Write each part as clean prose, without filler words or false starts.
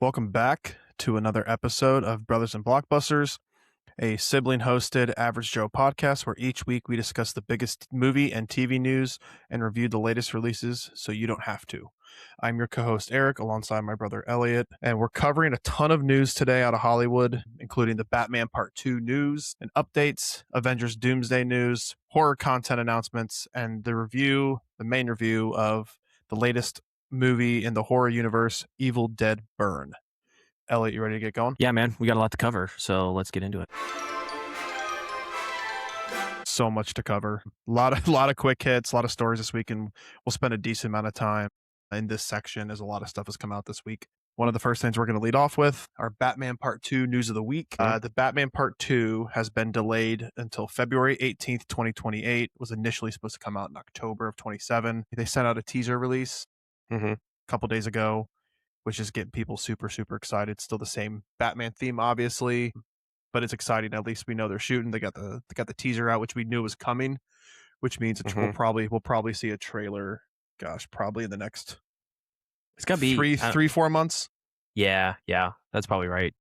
Welcome back to another episode of Brothers Blockbusters, a sibling-hosted Average Joe podcast where each week we discuss the biggest movie and TV news and review the latest releases so you don't have to. I'm your co-host Eric alongside my brother Elliot, and we're covering a ton of news today out of Hollywood, including the Batman Part 2 news and updates, Avengers Doomsday news, horror content announcements, and the main review of the latest movie in the horror universe, Evil Dead Burn. Elliot, you ready to get going? Yeah, man, we got a lot to cover, so let's get into it. So much to cover. A lot of quick hits, a lot of stories this week, and we'll spend a decent amount of time in this section as a lot of stuff has come out this week. One of the first things we're going to lead off with our Batman Part 2 news of the week. The Batman Part 2 has been delayed until February 18th, 2028. It was initially supposed to come out in October of 27. They sent out a teaser release a couple days ago, which is getting people super, super excited. Still the same Batman theme, obviously, but it's exciting. At least we know they're shooting. They got the teaser out, which we knew was coming, which means we'll probably see a trailer. Gosh, probably in the next. It's gotta be 4 months. Yeah, that's probably right.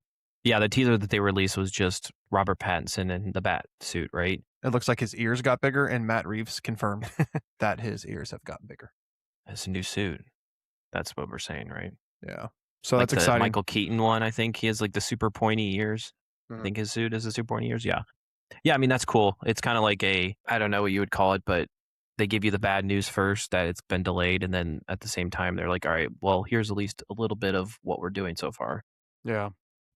Yeah, the teaser that they released was just Robert Pattinson in the bat suit, right? It looks like his ears got bigger, and Matt Reeves confirmed that his ears have gotten bigger. It's a new suit. That's what we're saying, right? Yeah. So like that's exciting. Michael Keaton one, I think he has like the super pointy ears. I think his suit is the super pointy ears. Yeah. I mean, that's cool. It's kind of like I don't know what you would call it, but they give you the bad news first that it's been delayed, and then at the same time they're like, all right, well, here's at least a little bit of what we're doing so far. Yeah.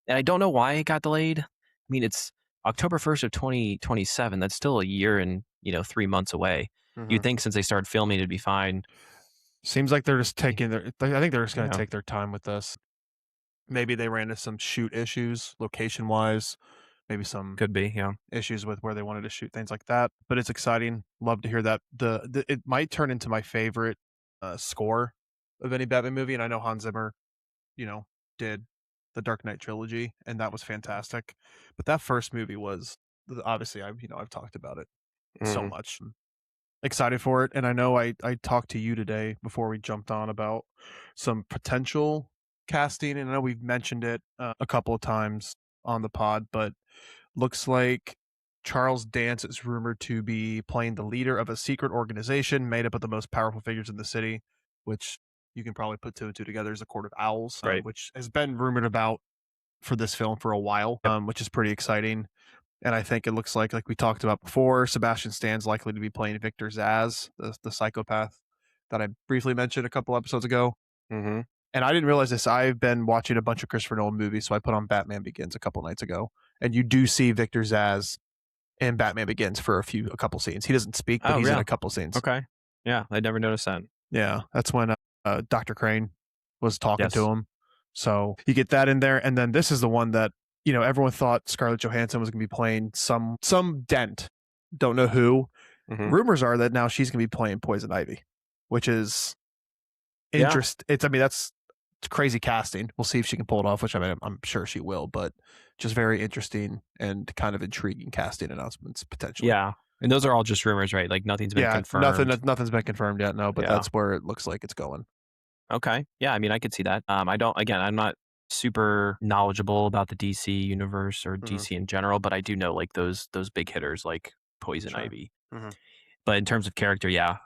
And I don't know why it got delayed. I mean, it's October 1st of 2027. That's still a year and 3 months away. You'd think since they started filming it'd be fine. Seems like they're just taking I think they're just going to take their time with this. Maybe they ran into some shoot issues, location wise. Maybe some could be, issues with where they wanted to shoot, things like that. But it's exciting. Love to hear that. It might turn into my favorite score of any Batman movie. And I know Hans Zimmer, did the Dark Knight trilogy, and that was fantastic. But that first movie was obviously I've talked about it so much. Excited for it, and I know I talked to you today before we jumped on about some potential casting, and I know we've mentioned it a couple of times on the pod, but looks like Charles Dance is rumored to be playing the leader of a secret organization made up of the most powerful figures in the city, which you can probably put two and two together as a Court of Owls, right, which has been rumored about for this film for a while, which is pretty exciting. And I think it looks like we talked about before, Sebastian Stan's likely to be playing Victor Zsasz, the psychopath that I briefly mentioned a couple episodes ago. And I didn't realize this. I've been watching a bunch of Christopher Nolan movies, so I put on Batman Begins a couple nights ago. And you do see Victor Zsasz in Batman Begins for a couple scenes. He doesn't speak, but he's in a couple scenes. Okay. Yeah, I never noticed that. Yeah, that's when Dr. Crane was talking to him. So you get that in there. And then this is the one that, everyone thought Scarlett Johansson was going to be playing some dent. Don't know who. Rumors are that now she's going to be playing Poison Ivy, which is interesting. That's crazy casting. We'll see if she can pull it off, which I'm sure she will, but just very interesting and kind of intriguing casting announcements potentially. Yeah. And those are all just rumors, right? Like nothing's been confirmed. Nothing's been confirmed yet. No, but that's where it looks like it's going. Okay. Yeah. I mean, I could see that. I'm not super knowledgeable about the DC universe or DC in general, but I do know like those big hitters like Poison Ivy. But in terms of character, yeah,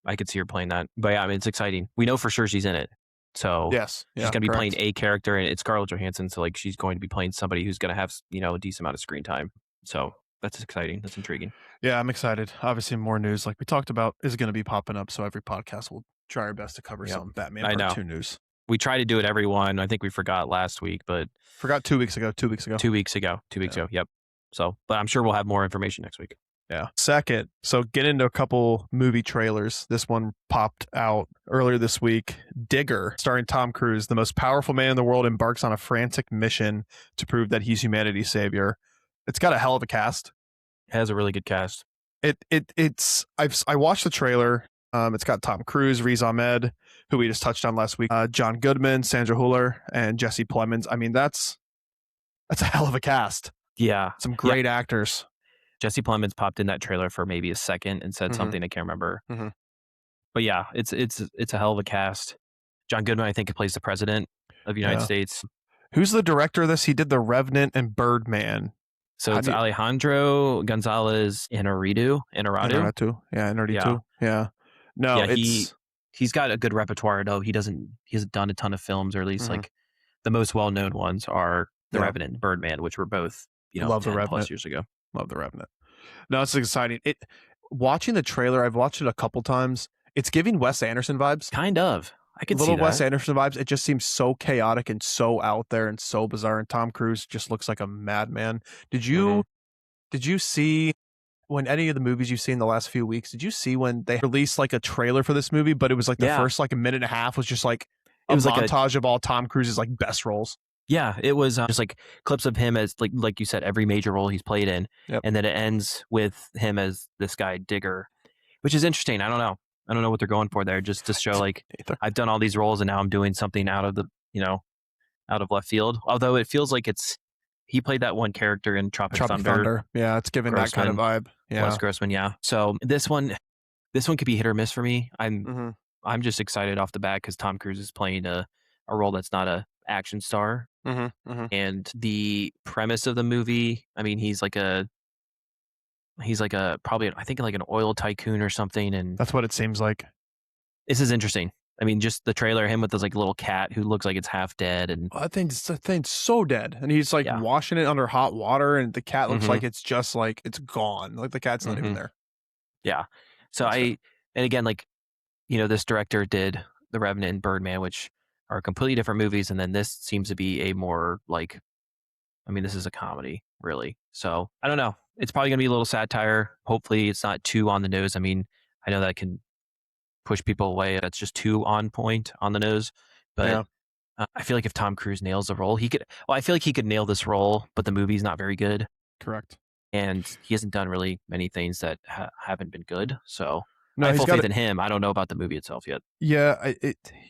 I could see her playing that. But yeah, I mean, it's exciting. We know for sure she's in it. So yes, she's going to be playing a character, and it's Scarlett Johansson. So like she's going to be playing somebody who's going to have, a decent amount of screen time. So that's exciting. That's intriguing. Yeah, I'm excited. Obviously more news like we talked about is going to be popping up. So every podcast will try our best to cover some Batman Part 2 news. We try to do it every one. I think we forgot last week, but forgot 2 weeks ago. 2 weeks ago. 2 weeks ago. Yep. So, but I'm sure we'll have more information next week. Yeah. Second, so get into a couple movie trailers. This one popped out earlier this week. Digger, starring Tom Cruise, the most powerful man in the world, embarks on a frantic mission to prove that he's humanity's savior. It's got a hell of a cast. It has a really good cast. I watched the trailer. It's got Tom Cruise, Riz Ahmed, who we just touched on last week, John Goodman, Sandra Hüller, and Jesse Plemons. I mean, that's a hell of a cast. Yeah. Some great actors. Jesse Plemons popped in that trailer for maybe a second and said something I can't remember. But yeah, it's a hell of a cast. John Goodman, I think, plays the president of the United States. Who's the director of this? He did The Revenant and Birdman. So it's Alejandro Gonzalez Inarritu. Inarritu. Yeah, Inarritu. Yeah. No, yeah, he's got a good repertoire, though. He hasn't done a ton of films, or at least like the most well-known ones are The Revenant and Birdman, which were both, Love 10 The plus years ago. Love The Revenant. No, it's exciting. Watching the trailer, I've watched it a couple times. It's giving Wes Anderson vibes. Kind of. I can see that. Wes Anderson vibes. It just seems so chaotic and so out there and so bizarre. And Tom Cruise just looks like a madman. Did you see when any of the movies you've seen the last few weeks? Did you see when they released like a trailer for this movie, but it was like the first like a minute and a half was just like a montage of all Tom Cruise's like best roles? Yeah, it was just like clips of him as like you said, every major role he's played in, and then it ends with him as this guy Digger, which is interesting. I don't know what they're going for there, just to show like I've done all these roles and now I'm doing something out of the out of left field. Although it feels like he played that one character in Tropic Thunder. Yeah, it's giving that kind of vibe. Yeah, Wes Grossman. Yeah, so this one could be hit or miss for me. I'm just excited off the bat because Tom Cruise is playing a role that's not a action star. And the premise of the movie, I mean, he's like a probably I think like an oil tycoon or something, and that's what it seems like. This is interesting. I mean, just the trailer, him with this like little cat who looks like it's half dead, and I think the thing's so dead, and he's like washing it under hot water, and the cat looks like it's just like it's gone, like the cat's not even there. Yeah. So and again, like this director did The Revenant and Birdman, which are completely different movies, and then this seems to be a more like, I mean, this is a comedy, really. So I don't know. It's probably gonna be a little satire. Hopefully, it's not too on the nose. I mean, I know that can push people away. That's just too on point, on the nose. But I feel like if Tom Cruise nails the role, he could. Well, I feel like he could nail this role, but the movie's not very good. Correct. And he hasn't done really many things that haven't been good. So. No, I have full faith in him. I don't know about the movie itself yet. Yeah,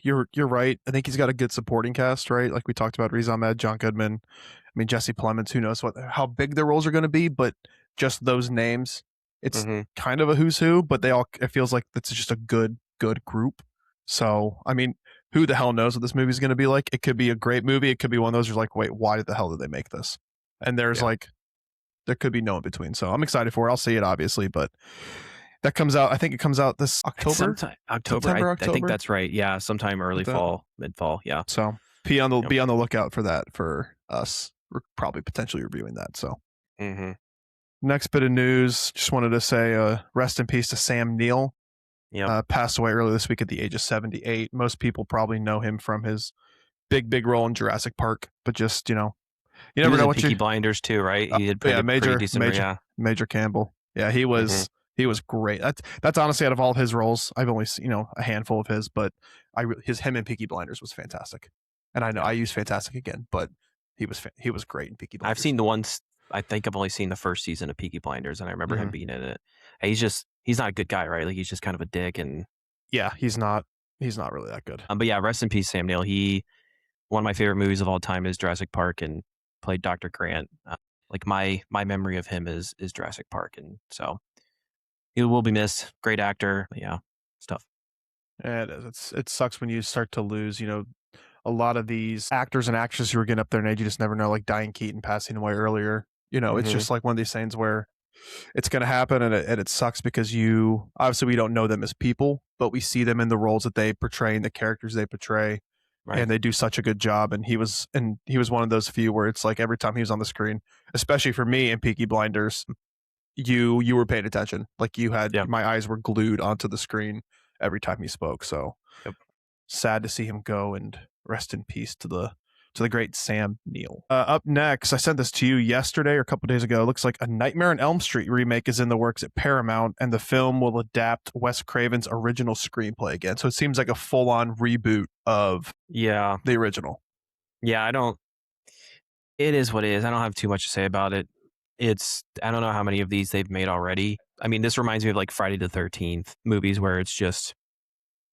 you're right. I think he's got a good supporting cast, right? Like we talked about Riz Ahmed, John Goodman. I mean, Jesse Plemons. Who knows how big their roles are going to be? But just those names, it's kind of a who's who. But it feels like it's just a good group. So I mean, who the hell knows what this movie's going to be like? It could be a great movie. It could be one of those who's like, wait, why the hell did they make this? And there's there could be no in between. So I'm excited for it. I'll see it obviously, but. That comes out. I think it comes out this October. October. I think that's right. Yeah, sometime early fall, mid fall. Yeah. So be on the lookout for that for us. We're probably potentially reviewing that. So next bit of news. Just wanted to say rest in peace to Sam Neill. Yeah. Passed away earlier this week at the age of 78. Most people probably know him from his big role in Jurassic Park, but just you never know what Peaky Blinders too, right? He did Major Campbell. Yeah, he was. He was great. That's honestly out of all of his roles, I've only seen a handful of his, but him in Peaky Blinders was fantastic. And I know I use fantastic again, but he was great in Peaky Blinders. I've seen the ones. I think I've only seen the first season of Peaky Blinders, and I remember him being in it. And he's not a good guy, right? Like he's just kind of a dick, and he's not really that good. But yeah, rest in peace, Sam Neill. One of my favorite movies of all time is Jurassic Park, and played Dr. Grant. Like my memory of him is Jurassic Park, and so. He will be missed. Great actor. Yeah, stuff. Yeah, it is. It sucks when you start to lose, a lot of these actors and actresses who are getting up there in age. You just never know, like Diane Keaton passing away earlier. It's just like one of these things where it's going to happen and it sucks because obviously we don't know them as people, but we see them in the roles that they portray and the characters they portray. Right. And they do such a good job. And he was one of those few where it's like every time he was on the screen, especially for me in Peaky Blinders, you were paying attention. Like you had my eyes were glued onto the screen every time he spoke. So sad to see him go, and rest in peace to the great Sam Neill. Up next, I sent this to you yesterday or a couple days ago. It looks like a Nightmare on Elm Street remake is in the works at Paramount, and the film will adapt Wes Craven's original screenplay again. So it seems like a full-on reboot of the original. Yeah, it is what it is. I don't have too much to say about it. I don't know how many of these they've made already. I mean, this reminds me of like Friday the 13th movies where it's just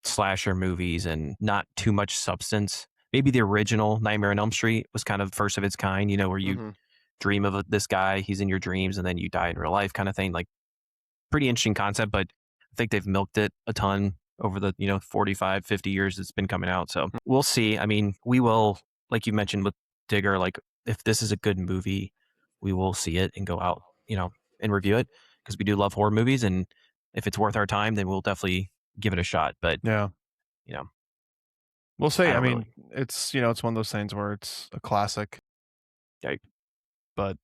slasher movies and not too much substance. Maybe the original Nightmare on Elm Street was kind of first of its kind, where you dream of this guy, he's in your dreams, and then you die in real life kind of thing. Like, pretty interesting concept, but I think they've milked it a ton over the, 45, 50 years it's been coming out. So we'll see. I mean, we will, like you mentioned with digger. Like if this is a good movie, we will see it and go out, and review it because we do love horror movies. And if it's worth our time, then we'll definitely give it a shot. But Yeah. you know, We'll see. I I don't mean, really. it's one of those things where it's a classic, Like, but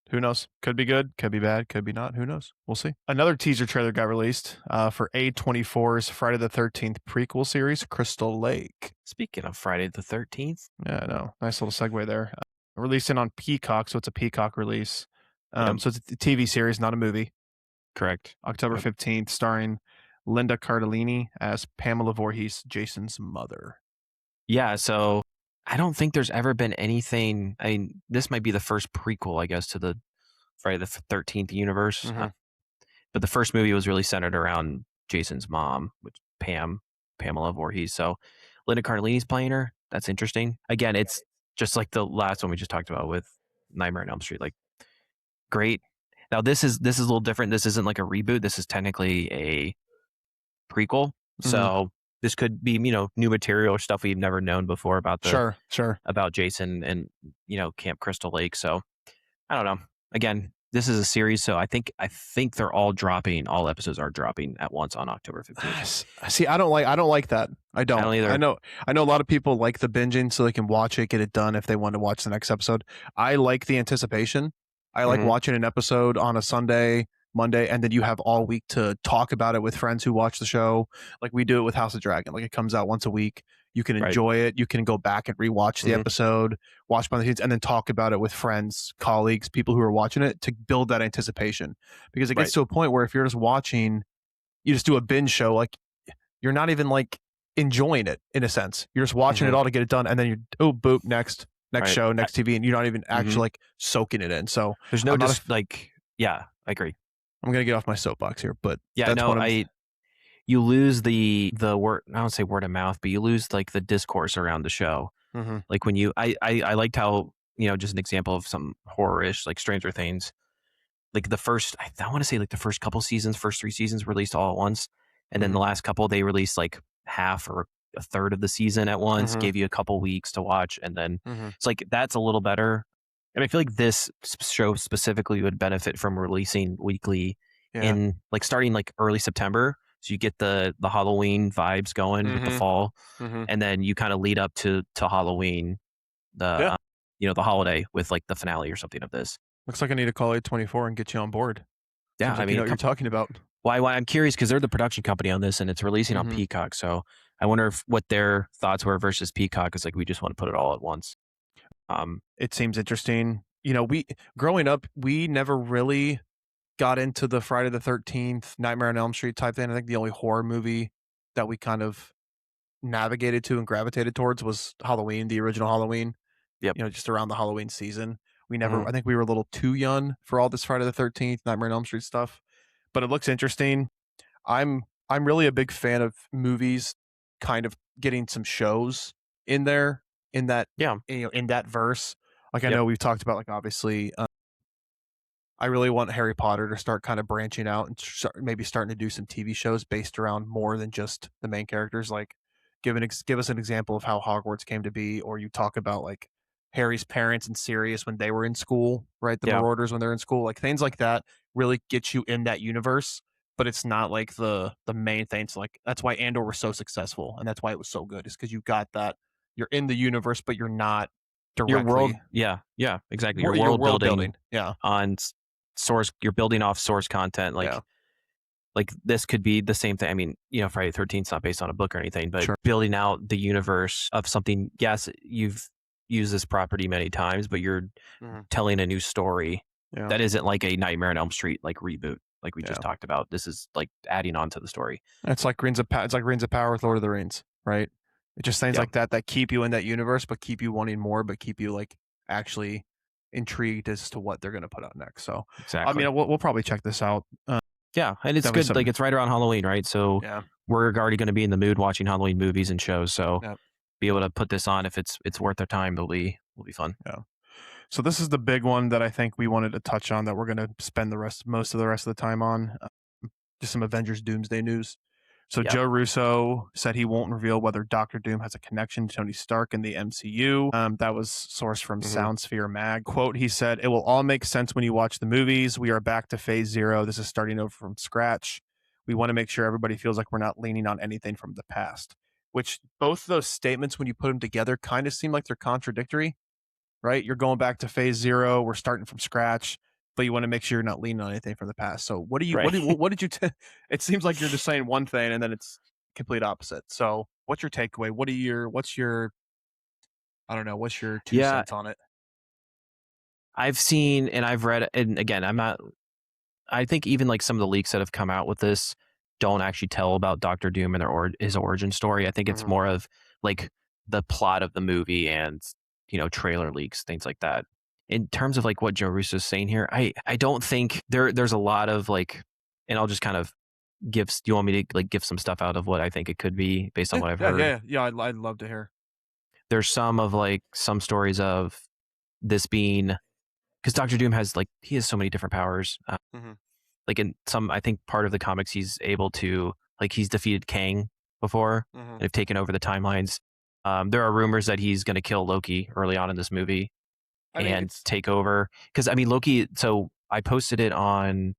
who knows? Could be good, could be bad, could be not. Who knows? We'll see. Another teaser trailer got released for A24's Friday the 13th prequel series, Crystal Lake. speaking of Friday the 13th, Yeah, I know. Nice little segue there. Releasing on Peacock, so it's a Peacock release. yep, So it's a TV series, not a movie. correct. October Yep. 15th, starring Linda Cardellini as Pamela Voorhees, Jason's mother. Yeah, so I don't think there's ever been anything. I mean, this might be the first prequel, I guess, to the Friday the 13th universe. Mhm. But the first movie was really centered around Jason's mom, which Pamela Voorhees. So Linda Cardellini's playing her. That's interesting. Again, it's just like the last one we just talked about with Nightmare on Elm Street. Like, great. Now this is a little different. This isn't like a reboot. This is technically a prequel. Mhm. So this could be, new material or stuff we've never known before Sure. about Jason and Camp Crystal Lake. So I don't know. Again, this is a series, so I think they're all dropping. All episodes are dropping at once on October 15th. See, I don't like that. I I don't. don't I either. know I know a lot of people like the binging so they can watch it, get it done if they want to watch the next episode. I like the anticipation. I like Hmm. watching an episode on a Sunday, Monday, and then you have all week to talk about it with friends who watch the show. Like we do it with House of Dragon. Like it comes out once a week. You can Right. enjoy it. You can go back and rewatch the Hmm. episode, watch behind the scenes, and then talk about it with friends, colleagues, people who are watching it to build that anticipation. Because it gets Right. to a point where if you're just watching, you just do a binge show, like you're not even like enjoying it in a sense. You're just watching it Hmm. all to get it done, and then boop, next Right. show, next TV, and you're not even Hmm. actually like soaking it in. So There's no I'm not. just like, yeah, I agree. I'm gonna get off my soapbox here, but Yeah, that's no, one of. you lose the word. I don't say word of mouth, but you lose like the discourse around the show. Mhm. Like when I liked how, just an example of some horror-ish, like Stranger Things. Like the first, I want to say like the first couple seasons, first 3 seasons released all at once, and then the Mhm. last couple they released like half or a third of the season at once, Mhm. gave you a couple weeks to watch, and then Mhm. it's like that's a little better. And I feel like this show specifically would benefit from releasing weekly Yeah. in like starting like early September, so you get the Halloween vibes going with the Mhm. fall, Mhm. and then you kind of lead up to Halloween, the Yeah. the holiday with like the finale or something of this. Looks like I need to call 824 and get you on board. Yeah, Seems I like you mean, know what you're talking about. why I'm curious because they're the production company on this and it's releasing on Mhm. Peacock. So I wonder what their thoughts were versus Peacock is like we just want to put it all at once. It seems interesting. We growing up, we never really got into the Friday the 13th, Nightmare on Elm Street type thing. I think the only horror movie that we kind of navigated to and gravitated towards was Halloween, the original Halloween, Yep. just around the Halloween season. Hmm. I think we were a little too young for all this Friday the 13th, Nightmare on Elm Street stuff, but it looks interesting. I'm really a big fan of movies kind of getting some shows in there in that, Yeah. in that verse. Like I Yep. know we've talked about like obviously I really want Harry Potter to start kind of branching out and maybe starting to do some TV shows based around more than just the main characters. Like, give us an example of how Hogwarts came to be, or you talk about like Harry's parents and Sirius when they were in school, right? The Yeah. Marauders when they're in school, like things like that really get you in that universe. But it's not like the main thing. So like that's why Andor was so successful, and that's why it was so good, is because you got that you're in the universe, but you're not Your world. directly. Yeah. Yeah. Exactly. Your Your world world building building. Yeah, on source. You're building off source content. yeah, Like this could be the same thing. I mean, Friday the 13th is not based on a book or anything, but sure. building out the universe of something. Yes, you've used this property many times, but you're Mhm. telling a new story Yeah, that isn't like a Nightmare on Elm Street like reboot, like we yeah. just talked about. This is like adding on to the story. It's like It's like Rings of Power with Lord of the Rings, right? It just things Yeah, like that that keep you in that universe, but keep you wanting more, but keep you like actually intrigued as to what they're going to put out next. So, I exactly. mean, we'll probably check this out. Yeah, and it's Definitely good. Like something. it's right around Halloween, right? So Yeah, we're already going to be in the mood watching Halloween movies and shows. So yeah, be able to put this on if it's worth our time, will be fun. yeah. So this is the big one that I think we wanted to touch on that we're going to spend most of the rest of the time on. Just some Avengers Doomsday news. So Yep. Joe Russo said he won't reveal whether Doctor Doom has a connection to Tony Stark in the MCU. That was sourced from Soundsphere Mag. Quote, he said, "It will all make sense when you watch the movies. We are back to phase 0. This is starting over from scratch. We want to make sure everybody feels like we're not leaning on anything from the past." Which both of those statements, when you put them together, kind of seem like they're contradictory, right? You're going back to phase 0. We're starting from scratch, but you want to make sure you're not leaning on anything from the past. So Right. what did you it seems like you're just saying one thing and then it's complete opposite. So what's your takeaway? What's your I don't know, what's your two Yeah, cents on it? I've seen and I've read, and again, I think even like some of the leaks that have come out with this don't actually tell about Doctor Doom and his origin story. I think it's more of like the plot of the movie and trailer leaks, things like that. In terms of like what Joe Russo is saying here, I don't think there's a lot of like, and I'll just kind of give. Do you want me to like give some stuff out of what I think it could be based on Yeah, what I've yeah, heard? yeah, yeah. I'd love to hear. There's some of like some stories of this being because Doctor Doom he has so many different powers. Mm-hmm. Like in some, I think part of the comics, he's able to he's defeated Kang before Mm-hmm. and have taken over the timelines. There are rumors that he's going to kill Loki early on in this movie I mean, and it's take over. Because I mean, Loki. So I posted it on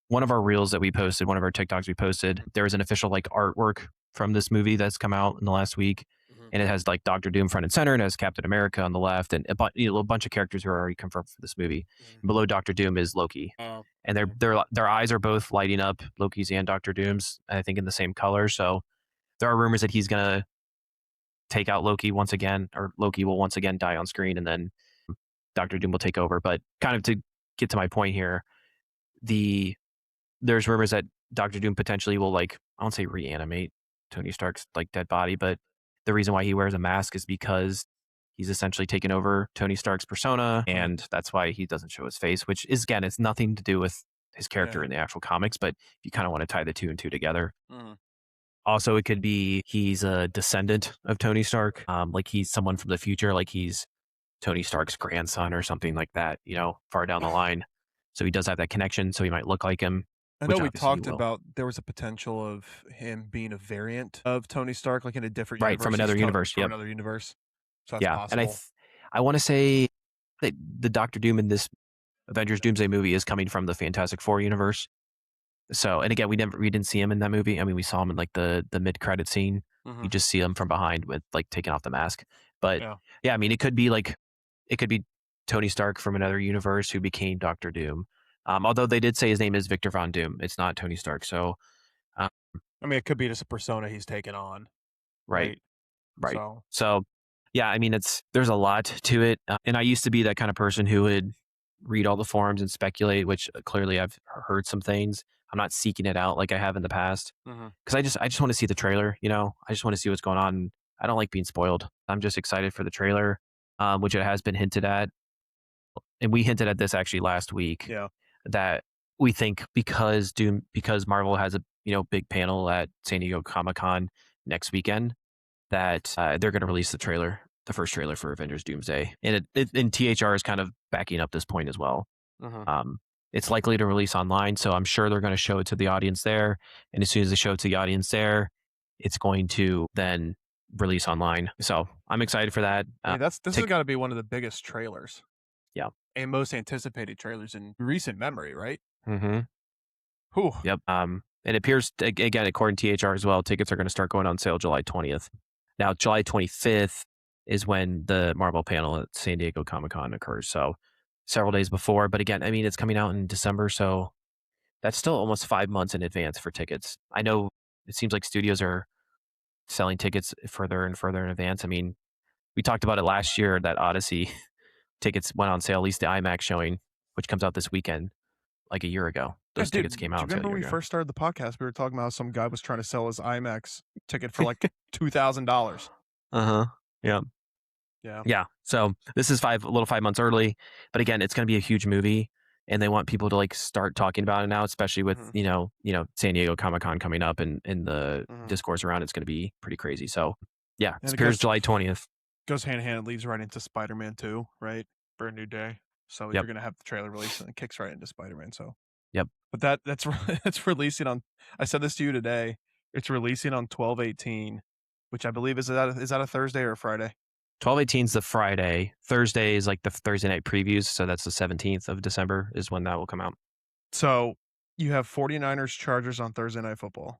one of our reels that we posted, one of our TikToks we posted. There was an official like artwork from this movie that's come out in the last week, and it has like Doctor Doom front and center, and it has Captain America on the left, and a bunch of characters who are already confirmed for this movie. And below Doctor Doom is Loki, oh, and their eyes are both lighting up, Loki's and Doctor Doom's, I think in the same color. So there are rumors that he's gonna take out Loki once again, or Loki will once again die on screen, and then Doctor Doom will take over. But kind of to get to my point here, the there's rumors that Doctor Doom potentially will like I won't say reanimate Tony Stark's like dead body, but the reason why he wears a mask is because he's essentially taken over Tony Stark's persona, and that's why he doesn't show his face. Which is again, it's nothing to do with his character yeah. in the actual comics, but you kind of want to tie the two and two together. Mm-hmm. Also, it could be he's a descendant of Tony Stark, like he's someone from the future, like he's Tony Stark's grandson or something like that, far down the line. So he does have that connection, so he might look like him, I know which we obviously he talked will. about there was a potential of him being a variant of Tony Stark, like in a different Right, from universe. another universe, From yep. another universe. So that's Yeah, and possible. I wanna say that the Doctor Doom in this Avengers Doomsday movie is coming from the Fantastic Four universe. So and again, we didn't see him in that movie. I mean, we saw him in, like, the mid-credit scene. Mm-hmm. You just see him from behind with, like, taking off the mask. But, Yeah. yeah, I mean, it could be Tony Stark from another universe who became Doctor Doom. Although they did say his name is Victor Von Doom. It's not Tony Stark, so, uh I mean, it could be just a persona he's taken on, right. right? Right. So, So, yeah, I mean, there's a lot to it, and I used to be that kind of person who would read all the forums and speculate, which clearly I've heard some things. I'm not seeking it out like I have in the past mm-hmm. because I just want to see the trailer. I just want to see what's going on. I don't like being spoiled. I'm just excited for the trailer, which it has been hinted at, and we hinted at this actually last week Yeah. that we think because Marvel has a big panel at San Diego Comic-Con next weekend that they're going to release the first trailer for Avengers Doomsday, and THR is kind of backing up this point as well. Mm-hmm. Um, it's likely to release online, so I'm sure they're going to show it to the audience there, and as soon as they show it to the audience there, it's going to then release online. So I'm excited for that. I mean, this has got to be one of the biggest trailers. Yeah. And most anticipated trailers in recent memory, right? Mm-hmm. Whew. Yep. It appears again, according to THR as well, tickets are going to start going on sale July 20th. Now, July 25th is when the Marvel panel at San Diego Comic-Con occurs. So several days before. But again, I mean, it's coming out in December, so that's still almost 5 months in advance for tickets. I know it seems like studios are selling tickets further and further in advance. I mean, we talked about it last year that Odyssey tickets went on sale, at least the IMAX showing, which comes out this weekend, like a year ago. Yeah, Those dude, tickets came do you out a remember year when we ago. first started the podcast? We were talking about how some guy was trying to sell his IMAX ticket for like $2,000. Uh-huh. Yeah. Yeah. Yeah. So this is 5 months early, but again, it's going to be a huge movie, and they want people to like start talking about it now, especially with San Diego Comic-Con coming up, and the discourse around it's going to be pretty crazy. So yeah, And it it appears July 20th. goes hand in hand. It leads right into Spider-Man 2, right? For a new day. So Yep. you're gonna have the trailer release and it kicks right into Spider-Man. So Yep. but that's that's releasing on. I said this to you today. It's releasing on 12/18, which I believe is that a Thursday or a Friday? 12/18 is the Friday. Thursday is like the Thursday night previews, so that's the 17th of December is when that will come out. So you have 49ers Chargers on Thursday Night Football.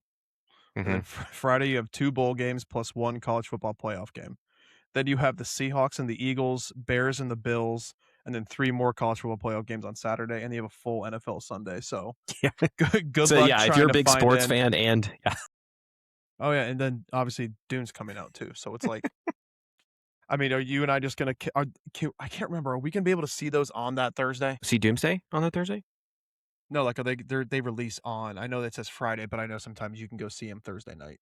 And then Mhm. Friday, you have 2 bowl games plus 1 college football playoff game. Then you have the Seahawks and the Eagles, Bears and the Bills, and then 3 more college football playoff games on Saturday, and you have a full NFL Sunday. So Yeah. good So, luck yeah, if you're trying a to big find sports in. fan and yeah. Oh, yeah, and then obviously Dune's coming out too. So it's like, I mean, are you and I just gonna? I can't remember. Are we gonna be able to see those on that Thursday? See Doomsday on that Thursday? No, like they release on. I know that says Friday, but I know sometimes you can go see them Thursday night.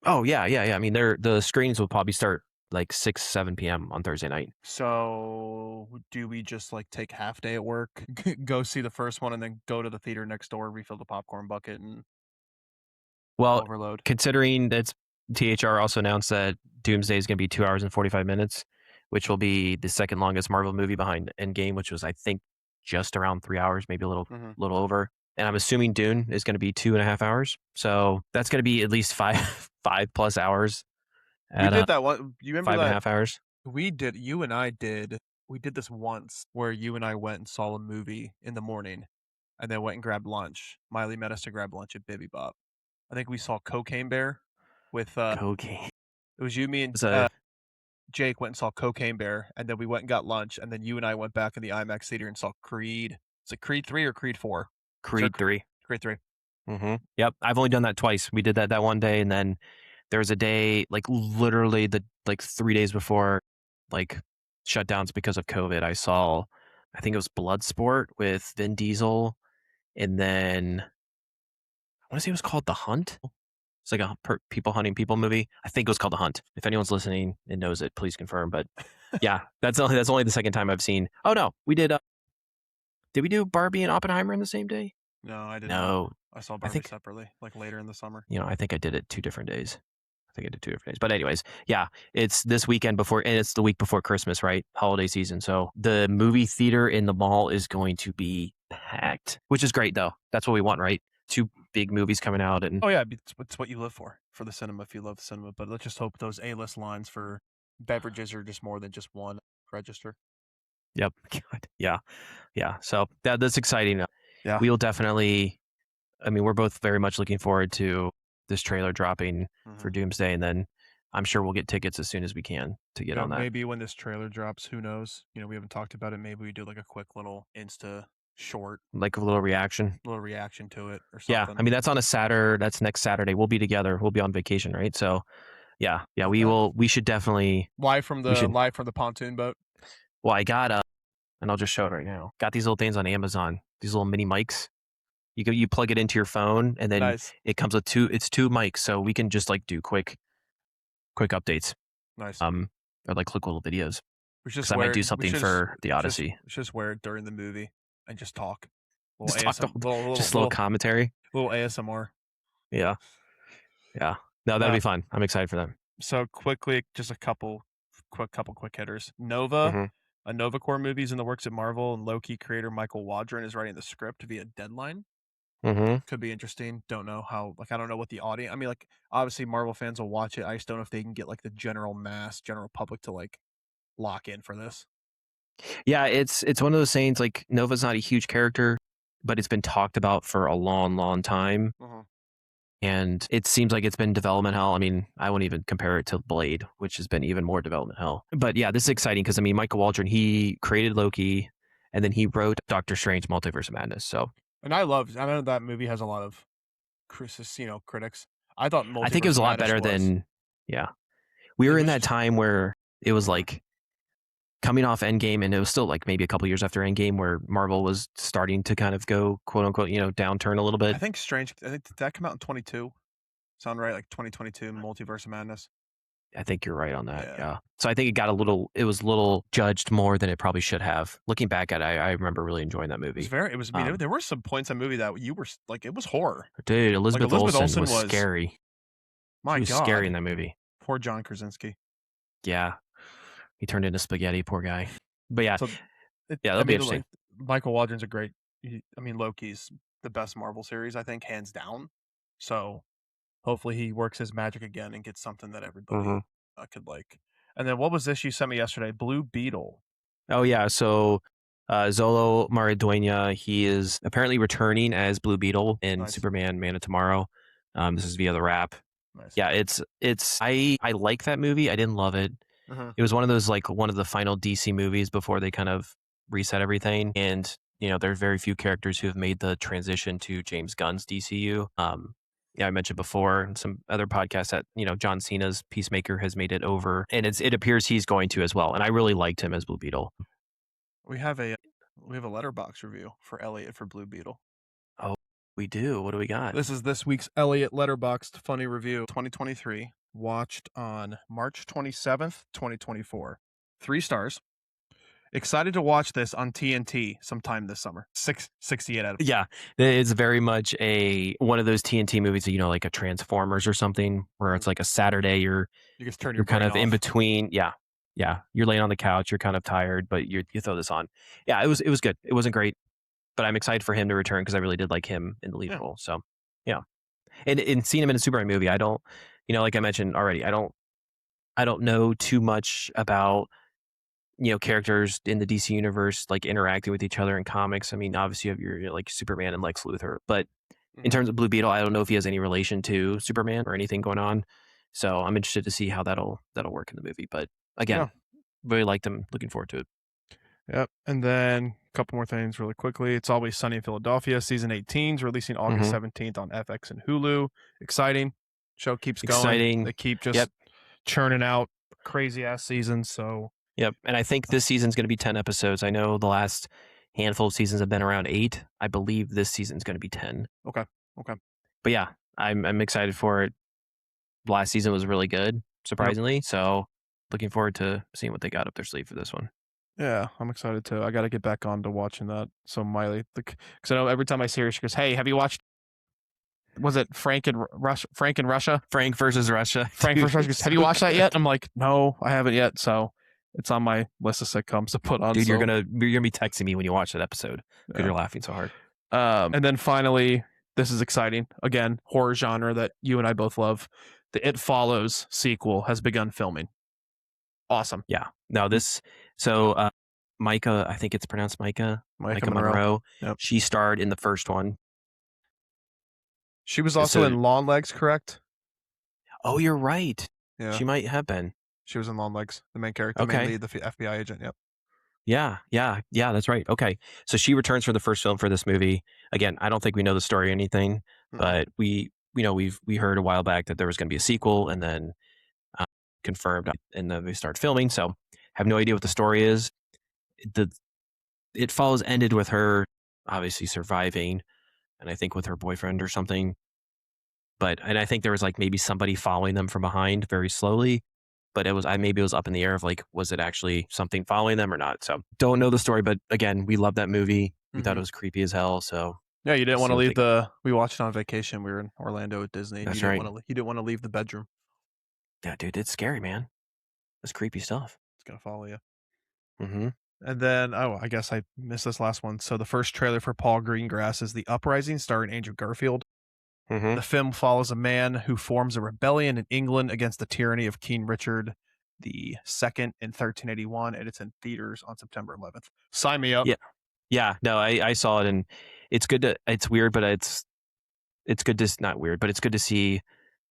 Oh, yeah, yeah, yeah. I mean, the screenings will probably start like 6, 7 PM on Thursday night. So do we just like take half day at work, go see the first one, and then go to the theater next door, refill the popcorn bucket, and Well, overload? considering that THR also announced that Doomsday is gonna be 2 hours and 45 minutes, which will be the second longest Marvel movie behind Endgame, which was, I think, just around 3 hours, maybe a little Mhm. little over. And I'm assuming Dune is gonna be 2.5 hours. So that's gonna be at least 5 5+ hours We at, did that one. You remember five and a that half hours. you and I did we did this once where you and I went and saw a movie in the morning and then went and grabbed lunch. Miley met us to grab lunch at Bibby Bop. I think we saw Cocaine Bear with Cocaine. it was you, me, and It's a Jake went and saw Cocaine Bear, and then we went and got lunch, and then you and I went back in the IMAX theater and saw Creed. Is it Creed 3 or Creed 4? Is there Creed 3. Creed 3? Yep, I've only done that twice. We did that one day, and then there was a day, like, literally like, 3 days before, like, shutdowns because of COVID, I think it was Bloodsport with Vin Diesel, and then I wanna say it was called The Hunt? It's like a people hunting people movie. I think it was called The Hunt. If anyone's listening and knows it, please confirm, but yeah, that's only the second time I've seen. Oh, no, we did we do Barbie and Oppenheimer in the same day? No, I did not. No. I saw I Barbie think separately, like later in the summer. I think I did it 2 different days. I think I did 2 different days. But anyways, yeah, it's this weekend before and it's the week before Christmas, right? Holiday season. So the movie theater in the mall is going to be packed, which is great though. That's what we want, right? 2 big movies coming out and Oh yeah, it's what you live for the cinema if you love cinema. But let's just hope those A-list lines for beverages are just more than just one register. yep. God, yeah. Yeah. So that's exciting. Yeah. We'll definitely I mean, we're both very much looking forward to this trailer dropping for Hmm. Doomsday and then I'm sure we'll get tickets as soon as we can to get on that. Maybe when this trailer drops, who knows? We haven't talked about it. Maybe we do like a quick little Insta short, Like a little reaction. little reaction to it or Yeah, I something. mean that's on a Saturday. That's next Saturday. We'll be together. We'll be on vacation, right? So, yeah, yeah, we Okay. will. We should definitely. We should. Live from the pontoon boat. Well, I got and I'll just show it right now. Got these little things on Amazon. These little mini mics. You plug it into your phone, and then Nice, it comes with two. It's 2 mics, so we can just like do quick updates. nice. Or like quick little videos We should because just I might wear do it. something for the Odyssey. We should just wear it during the movie and just talk. Little Just talk the ASM, whole, little little just a little little, commentary. little ASMR. Yeah, yeah. No, that'd Uh, be fun. I'm excited for that. so quickly, just a couple quick hitters. Nova, Hmm. a Nova Corps movie's in the works at Marvel, and Loki creator Michael Waldron is writing the script via Deadline. Hmm. Could be interesting. Don't know how. Like, I don't know what the audience. I mean, like, obviously Marvel fans will watch it. I just don't know if they can get like the general public to like lock in for this. Yeah, it's one of those sayings like Nova's not a huge character, but it's been talked about for a long, long time. Mhm. And it seems like it's been development hell. I mean, I wouldn't even compare it to Blade, which has been even more development hell. But yeah, this is exciting because I mean, Michael Waldron, he created Loki and then he wrote Doctor Strange Multiverse of Madness. So And I know that movie has a lot of critics. I thought I think it Multiverse was of a lot Madness better was. than, yeah. We It were in was that just. time where it was Mhm. like coming off Endgame and it was still like maybe a couple years after Endgame where Marvel was starting to kind of go quote unquote, downturn a little bit. I think did that come out in 22? Sound right? Like 2022, Multiverse of Madness. I think you're right on that. Yeah. Yeah. So I think it was a little judged more than it probably should have. Looking back at it, I remember really enjoying that movie. I mean, there were some points in the movie that you were like, it was horror. Dude, Like Elizabeth Elizabeth Olsen Olsen was was, scary. She my was scary in God, that movie. poor John Krasinski. Yeah. He turned into spaghetti, poor guy. But yeah, So, yeah, I that'll be mean, interesting. like Michael Waldron's a great. I mean, Loki's the best Marvel series, I think, hands down. So hopefully he works his magic again and gets something that everybody Mhm. could like. And then what was this you sent me yesterday? Blue Beetle. Oh, yeah, so, Xolo Maridueña, he is apparently returning as Blue Beetle in Nice, Superman: Man of Tomorrow. This is via the Wrap. nice. Yeah, it's I like that movie. I didn't love it. Mhm, It was one of those, like, one of the final DC movies before they kind of reset everything, and, there are very few characters who have made the transition to James Gunn's DCU. Yeah, I mentioned before in some other podcasts that, John Cena's Peacemaker has made it over, and it appears he's going to as well, and I really liked him as Blue Beetle. we have a we have a letterbox review for Elliot for Blue Beetle. Oh, we do? What do we got? This is this week's Elliot Letterboxd Funny Review 2023, watched on March 27th, 2024. 3 stars. Excited to watch this on TNT sometime this summer. 68 out of Yeah, it's very much one of those TNT movies that, like a Transformers or something, where it's like a Saturday, you just turn your you're kind brain of in off. between. Yeah, yeah, you're laying on the couch, you're kind of tired, but you throw this on. Yeah, it was good. It wasn't great, but I'm excited for him to return because I really did like him in the lead Yeah. role. So yeah, and seeing him in a Superman movie, I don't, like I mentioned already, I don't know too much about characters in the DC universe like interacting with each other in comics. I mean, obviously you have your like Superman and Lex Luthor, but in Mhm. terms of Blue Beetle, I don't know if he has any relation to Superman or anything going on. So I'm interested to see how that'll work in the movie. But Yeah. again, really liked him. Looking forward to it. Yep. And then a couple more things really quickly. It's Always Sunny in Philadelphia, season 18 is releasing August Hmm. 17th on FX and Hulu. Exciting. Show keeps going. Exciting. They keep just Yep. churning out crazy ass seasons. So, Yep. And I think this season's going to be 10 episodes. I know the last handful of seasons have been around 8. I believe this season's going to be 10. okay. Okay. But yeah, I'm excited for it. Last season was really good, Yep. surprisingly. So looking forward to seeing what they got up their sleeve for this one. Yeah, I'm excited too. I got to get back on to watching that. So Miley, because I know every time I see her, she goes, "Hey, have you watched? Was it Frank and Russia? Frank and Russia? Frank versus Russia. Frank Dude, versus Russia." She goes, it's "Have so you watched that good. yet?" I'm like, "No, I haven't yet." So it's on my list of sitcoms to put on. Dude, you're So gonna be texting me when you watch that episode because yeah. you're laughing so hard. And then finally, this is exciting. Again, horror genre that you and I both love. The It Follows sequel has begun filming. Awesome. Yeah. No, Micah, I think it's pronounced Micah, Micah Micah Monroe. Monroe. Yep. She starred in the first one. She was also So, in Long Legs, correct? oh, you're right. Yeah, She might have been. she was in Long Legs. The main character, the main Okay. lead, the FBI agent. Yep. Yeah, yeah, yeah, that's right. Okay. So she returns for the first film for this movie. Again, I don't think we know the story or anything, Mm-mm. but we heard a while back that there was going to be a sequel and then uh, confirmed and then they started filming. So have no idea what the story is. The It Follows ended with her obviously surviving and I think with her boyfriend or something. And I think there was like maybe somebody following them from behind very slowly, but maybe it was up in the air of like, was it actually something following them or not? So don't know the story, but again, we love that movie. We thought Mm-hmm. it was creepy as hell. So Yeah, you we'll didn't want see to what leave they. the. We watched it on vacation. We were in Orlando at Disney, and That's right. You didn't want to leave the bedroom. Yeah, dude, it's scary, man. That's creepy stuff. It's gonna follow you. Mm-hmm. And then, oh, I guess I missed this last one. So the first trailer for Paul Greengrass is The Uprising, starring Andrew Garfield. Mm-hmm. The film follows a man who forms a rebellion in England against the tyranny of King Richard the Second in 1381, and it's in theaters on September 11th. Sign me up. Yeah. Yeah. No, I saw it and it's good it's weird, but it's good to not weird, but it's good to see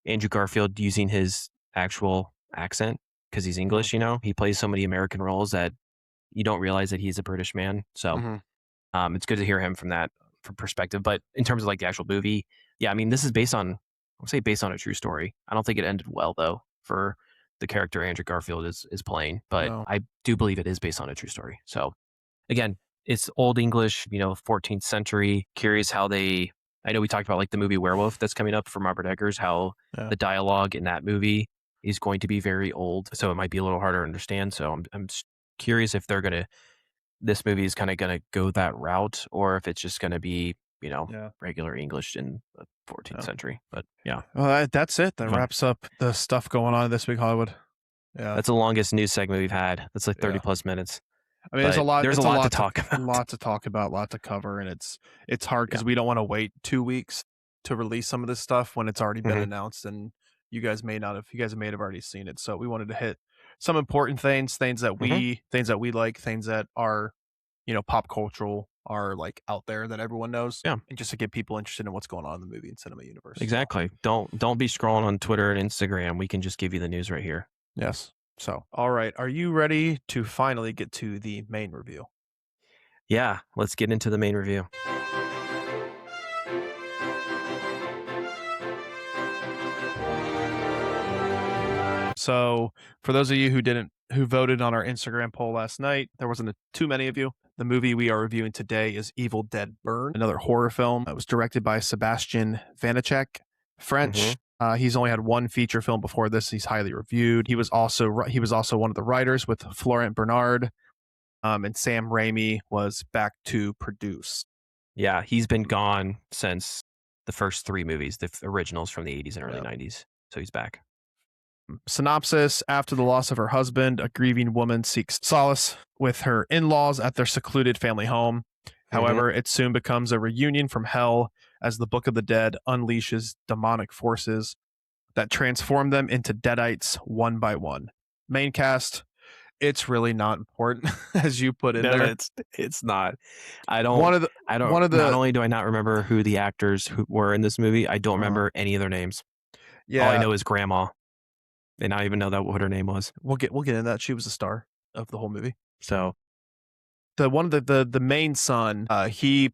Andrew Garfield using his actual accent because he's Mhm. English, he plays so many American roles that you don't realize that he's a British man. So Mhm. it's good to hear him from perspective. But in terms of like the actual movie, yeah, I mean, this is I would say based on a true story. I don't think it ended well though for the character Andrew Garfield is playing, but No. I do believe it is based on a true story. So again, it's old English, 14th century. Curious how I know we talked about like the movie Werewolf that's coming up from Robert Eggers, how Yeah. the dialogue in that movie is going to be very old. So it might be a little harder to understand. So I'm curious if this movie is kind of going to go that route or if it's just going to be, Yeah. regular English in the 14th Yeah. century. But yeah, Well, that's it. That fun. wraps up the stuff going on this week, Hollywood. Yeah. That's the longest news segment we've had. That's like 30 Yeah. plus minutes. I mean, But there's a it's a lot to lot to talk about. lot to talk about, lot to cover, and it's hard Yeah. because we don't want to wait 2 weeks. to release some of this stuff when it's already been Mhm. announced, and you guys may have already seen it. So we wanted to hit some important things that Mhm. we like, things that are, pop cultural, are like out there that everyone knows, Yeah. and just to get people interested in what's going on in the movie and cinema universe. So, Exactly. Don't be scrolling on Twitter and Instagram. We can just give you the news right here. yes. So, all right, are you ready to finally get to the main review? Yeah, let's get into the main review. So, for those of you who voted on our Instagram poll last night, there wasn't too many of you. The movie we are reviewing today is Evil Dead Burn, another horror film. It was directed by Sebastian Vanacek, French. Mhm. He's only had one feature film before this. He's highly reviewed. He was also one of the writers with Florent Bernard, and Sam Raimi was back to produce. Yeah, he's been gone since the first 3 movies, the originals from the 80s and early 90s. So he's back. Synopsis: after the loss of her husband, a grieving woman seeks solace with her in-laws at their secluded family home. However, it soon becomes a reunion from hell as the Book of the Dead unleashes demonic forces that transform them into deadites one by one. Main cast: it's really not important as you put in No, there. it's not. One of the I don't. one of Not the only do I not remember who the actors who were in this movie, I don't remember any of their names. All I yeah, know is Grandma, and I don't even know what her name was. we'll get into that. She was the star of the whole movie. So The one of the main son, he's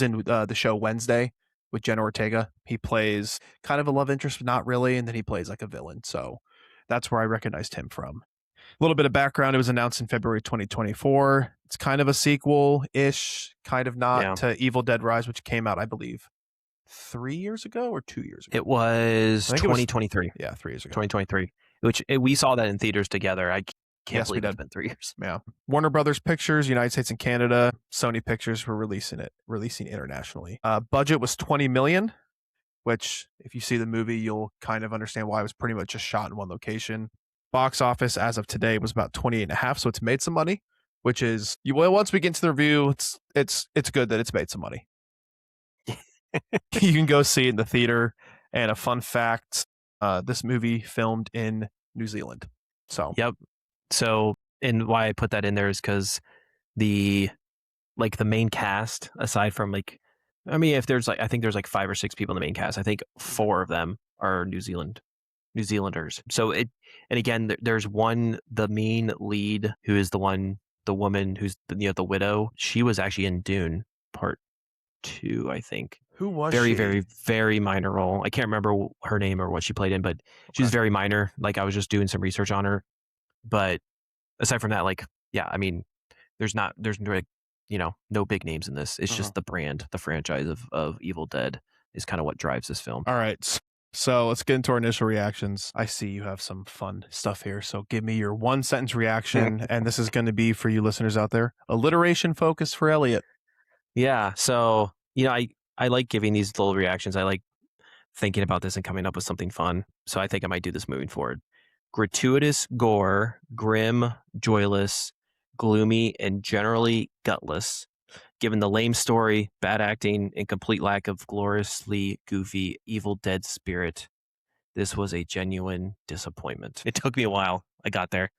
in the show Wednesday with Jenna Ortega. He plays kind of a love interest, but not really, and then he plays like a villain. So that's where I recognized him from. A little bit of background: it was announced in February 2024. It's kind of a sequel ish, kind of not, yeah, to Evil Dead Rise, which came out, I believe, 3 years ago or 2 years ago. it was I think it was 2023. Yeah, 3 years ago. 2023, which we saw that in theaters together. I can't Yes, we believe it's did. been 3 years. Yeah. Warner Brothers Pictures, United States and Canada. Sony Pictures were releasing internationally. Budget was $20 million, which if you see the movie, you'll kind of understand why it was pretty much just shot in one location. Box office as of today was about 28.5, so it's made some money, which is, once we get into the review, it's good that it's made some money. You can go see it in the theater. And a fun fact, this movie filmed in New Zealand. So Yep. So, and why I put that in there is because the main cast, aside from if there's I think there's 5 or 6 people in the main cast. I think 4 of them are New Zealanders. So and again, there's the main lead who is the woman who's the widow. She was actually in Dune Part 2, I think. who was Very, she? very, very minor role. I can't remember her name or what she played in, but she was very minor. I was just doing some research on her. But aside from that, yeah, I mean, there's no big names in this. It's just the brand, the franchise of Evil Dead is kind of what drives this film. All right. So let's get into our initial reactions. I see you have some fun stuff here. So give me your 1-sentence reaction. And this is going to be, for you listeners out there, alliteration focus for Elliot. Yeah. So, I like giving these little reactions. I like thinking about this and coming up with something fun. So I think I might do this moving forward. Gratuitous gore, grim, joyless, gloomy, and generally gutless. Given the lame story, bad acting, and complete lack of gloriously goofy Evil Dead spirit, this was a genuine disappointment. It took me a while. I got there.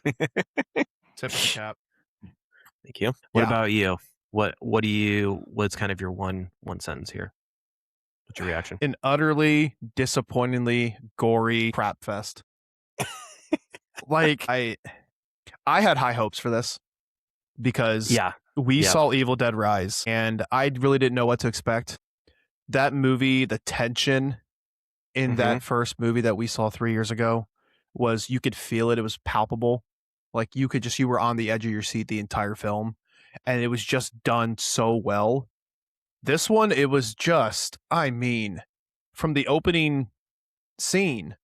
Tip of the cap. Thank you. What about you? What's kind of your one sentence here? What's your reaction? An utterly, disappointingly gory crap fest. I had high hopes for this because we saw Evil Dead Rise, and I really didn't know what to expect. That movie, the tension in that first movie that we saw 3 years ago was, you could feel it. It was palpable. You were on the edge of your seat the entire film, and it was just done so well. This one, it was just, from the opening scene,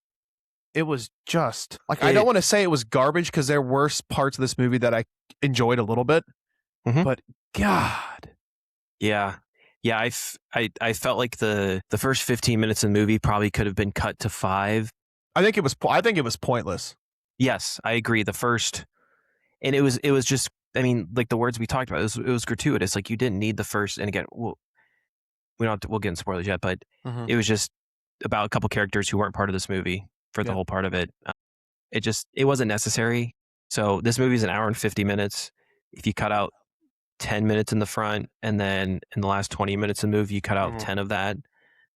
it was just I don't want to say it was garbage, because there were parts of this movie that I enjoyed a little bit, but God. Yeah. I felt like the first 15 minutes of the movie probably could have been cut to 5. I think it was pointless. Yes, I agree. The first, and it was just, the words we talked about, it was gratuitous. You didn't need the first, and again, we'll get in spoilers yet, but Mhm. it was just about a couple characters who weren't part of this movie for the Yep. whole part of it. It wasn't necessary. So this movie is an hour and 50 minutes. If you cut out 10 minutes in the front and then in the last 20 minutes of the movie, you cut out Mhm. 10 of that,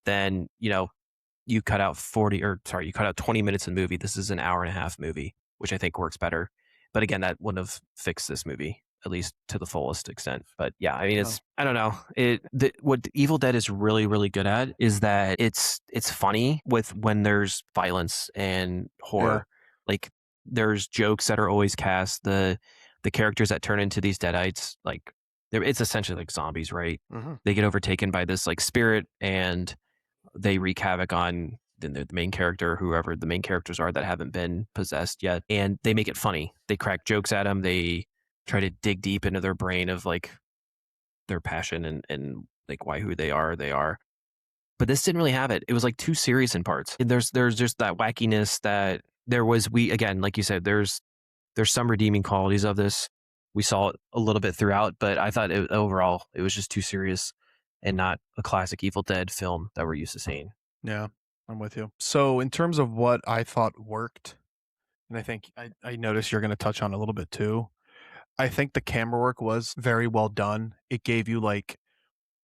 then, you cut out 20 minutes in the movie. This is an hour and a half movie, which I think works better. But again, that wouldn't have fixed this movie, at least to the fullest extent. But yeah, I mean, No. I don't know. What Evil Dead is really, really good at is that it's funny with when there's violence and Yeah. horror. Like there's jokes that are always cast. The characters that turn into these deadites, like it's essentially like zombies, right? Mhm. They get overtaken by this like spirit and they wreak havoc on the main character, whoever the main characters are that haven't been possessed yet, and they make it funny. They crack jokes at them. They try to dig deep into their brain of like their passion and like why who they are. They are. But this didn't really have it. It was like too serious in parts. And there's just that wackiness that there was. We again, like you said, there's some redeeming qualities of this. We saw it a little bit throughout, but I thought overall it was just too serious and not a classic Evil Dead film that we're used to seeing. Yeah, I'm with you. So in terms of what I thought worked, and I think I noticed you're gonna touch on a little bit too. I think the camera work was very well done. It gave you like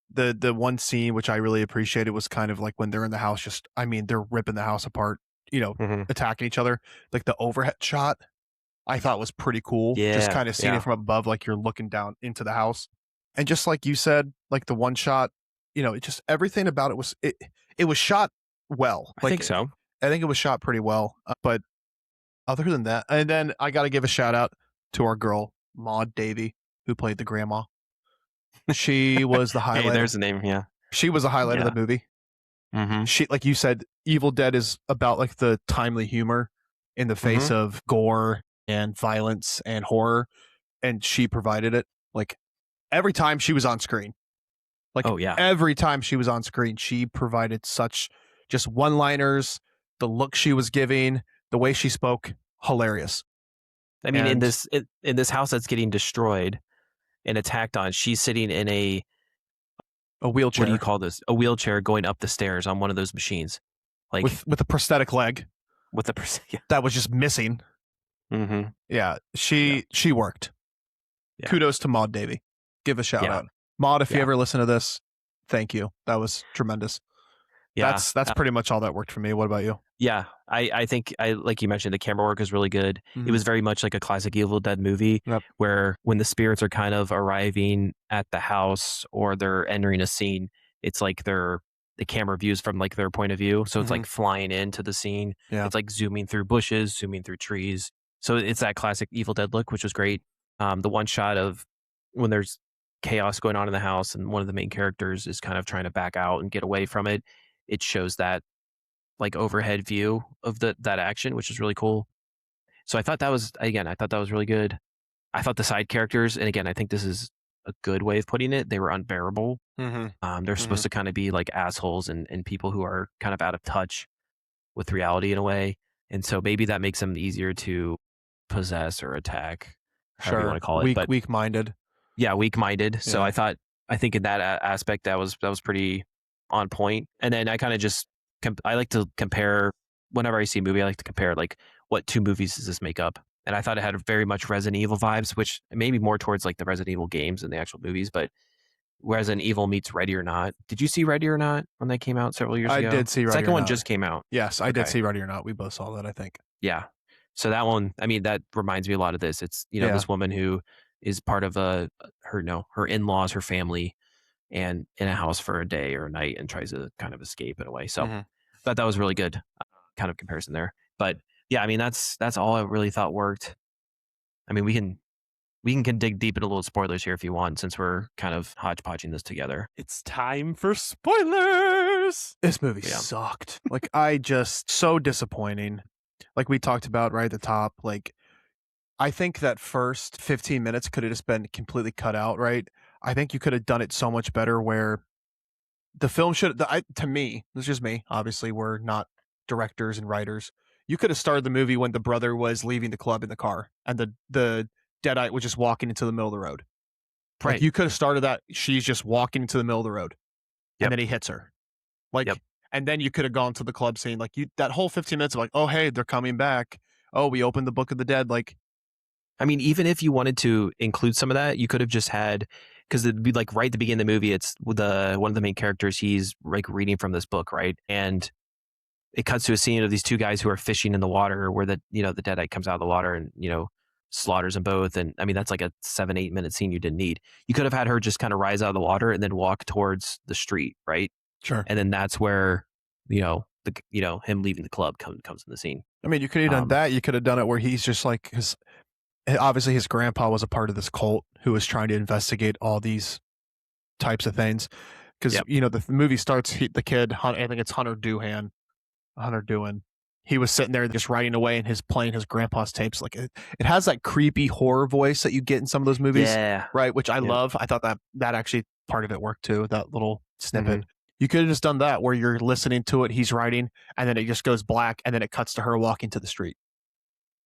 the one scene which I really appreciated was kind of like when they're in the house, just I mean, they're ripping the house apart, Hmm. attacking each other. Like the overhead shot, I thought was pretty cool. Just Yeah, kind of seeing it yeah. from above, like you're looking down into the house. And just like you said, like the one shot, it just everything about it was shot well. I think so. I think it was shot pretty well. But other than that, and then I got to give a shout out to our girl Maud Davy, who played the grandma. She was the Hey, highlight. there's the name. Yeah, She was the highlight of the yeah. movie. Hmm. She, like you said, Evil Dead is about like the timely humor in the face Hmm. of gore and violence and horror, and she provided it. Like every time she was on screen, like Oh yeah. every time she was on screen, she provided such just one-liners, the look she was giving, the way she spoke, hilarious. I mean, And in this house that's getting destroyed and attacked on, she's sitting in a a what do you wheelchair call this? A wheelchair going up the stairs on one of those machines, like with a prosthetic leg with the yeah. that was just missing. Hmm. Yeah, Yeah, she worked. yeah, Kudos to Maud Davy. Give a shout yeah, out. Maud, if you yeah, ever listen to this, thank you. That was tremendous. yeah. That's pretty much all that worked for me. What about you? Yeah, I think I like you mentioned the camera work is really good. It Mhm. was very much like a classic Evil Dead movie Yep. where when the spirits are kind of arriving at the house or they're entering a scene, it's like the camera views from like their point of view. So it's Mhm. like flying into the scene. Yeah. It's like zooming through bushes, zooming through trees. So it's that classic Evil Dead look, which was great. The one shot of when there's chaos going on in the house and one of the main characters is kind of trying to back out and get away from it. It shows that like overhead view of that action, which is really cool. So I thought that was really good. I thought the side characters, and again, I think this is a good way of putting it. They were unbearable. Mhm. They're supposed Mhm. to kind of be like assholes and people who are kind of out of touch with reality in a way. And so maybe that makes them easier to possess or attack, however you want Sure. to call it. But Weak-minded. yeah, weak-minded. So Yeah. I think in that aspect that was pretty on point. And then I kind of just I like to compare whenever I see a movie, I like to compare like what two movies does this make up? And I thought it had very much Resident Evil vibes, which maybe more towards like the Resident Evil games than the actual movies, but Resident Evil meets Ready or Not. Did you see Ready or Not when that came out several years I ago? did see Ready Second or one Not. just came out. Yes, I did Okay. see Ready or Not. We both saw that, I think. Yeah. So that one, I mean, that reminds me a lot of this. It's, Yeah. this woman who is part of her, no, her in-laws, her family, and in a house for a day or a night and tries to kind of escape in a way. So Mhm. thought that was really good kind of comparison there. But yeah, I mean, that's all I really thought worked. I mean, we can dig deep into little spoilers here if you want, since we're kind of hodgepodging this together. It's time for spoilers. This movie Yeah. sucked. Like I just so disappointing. Like we talked about right at the top, like I think that first 15 minutes could have just been completely cut out, right? I think you could have done it so much better where the film should to me, this is just me, obviously we're not directors and writers. You could have started the movie when the brother was leaving the club in the car and the deadite was just walking into the middle of the road. Like Right. you could have started that she's just walking into the middle of the road. and then he hits her. Like, and then you could have gone to the club scene. Like that whole 15 minutes of like, oh, hey, they're coming back. Oh, we opened the Book of the Dead. Like, I mean, even if you wanted to include some of that, you could have just had, because it'd be like right at the beginning of the movie, it's one of the main characters, he's like reading from this book, right? And it cuts to a scene of these two guys who are fishing in the water where the deadite comes out of the water and, slaughters them both. And I mean, that's like a 7-8 minute scene you didn't need. You could have had her just kind of rise out of the water and then walk towards the street, right? Sure. And then that's where, him leaving the club comes in the scene. I mean, you could have done that. You could have done it where he's just like, obviously his grandpa was a part of this cult who was trying to investigate all these types of things. Because, the movie starts, the kid, I think it's Hunter Doohan, he was sitting there just writing away and playing his grandpa's tapes. Like it has that creepy horror voice that you get in some of those movies, right? Which I love. I thought that actually part of it worked too, that little snippet. Mm-hmm. You could have just done that where you're listening to it, he's writing, and then it just goes black, and then it cuts to her walking to the street.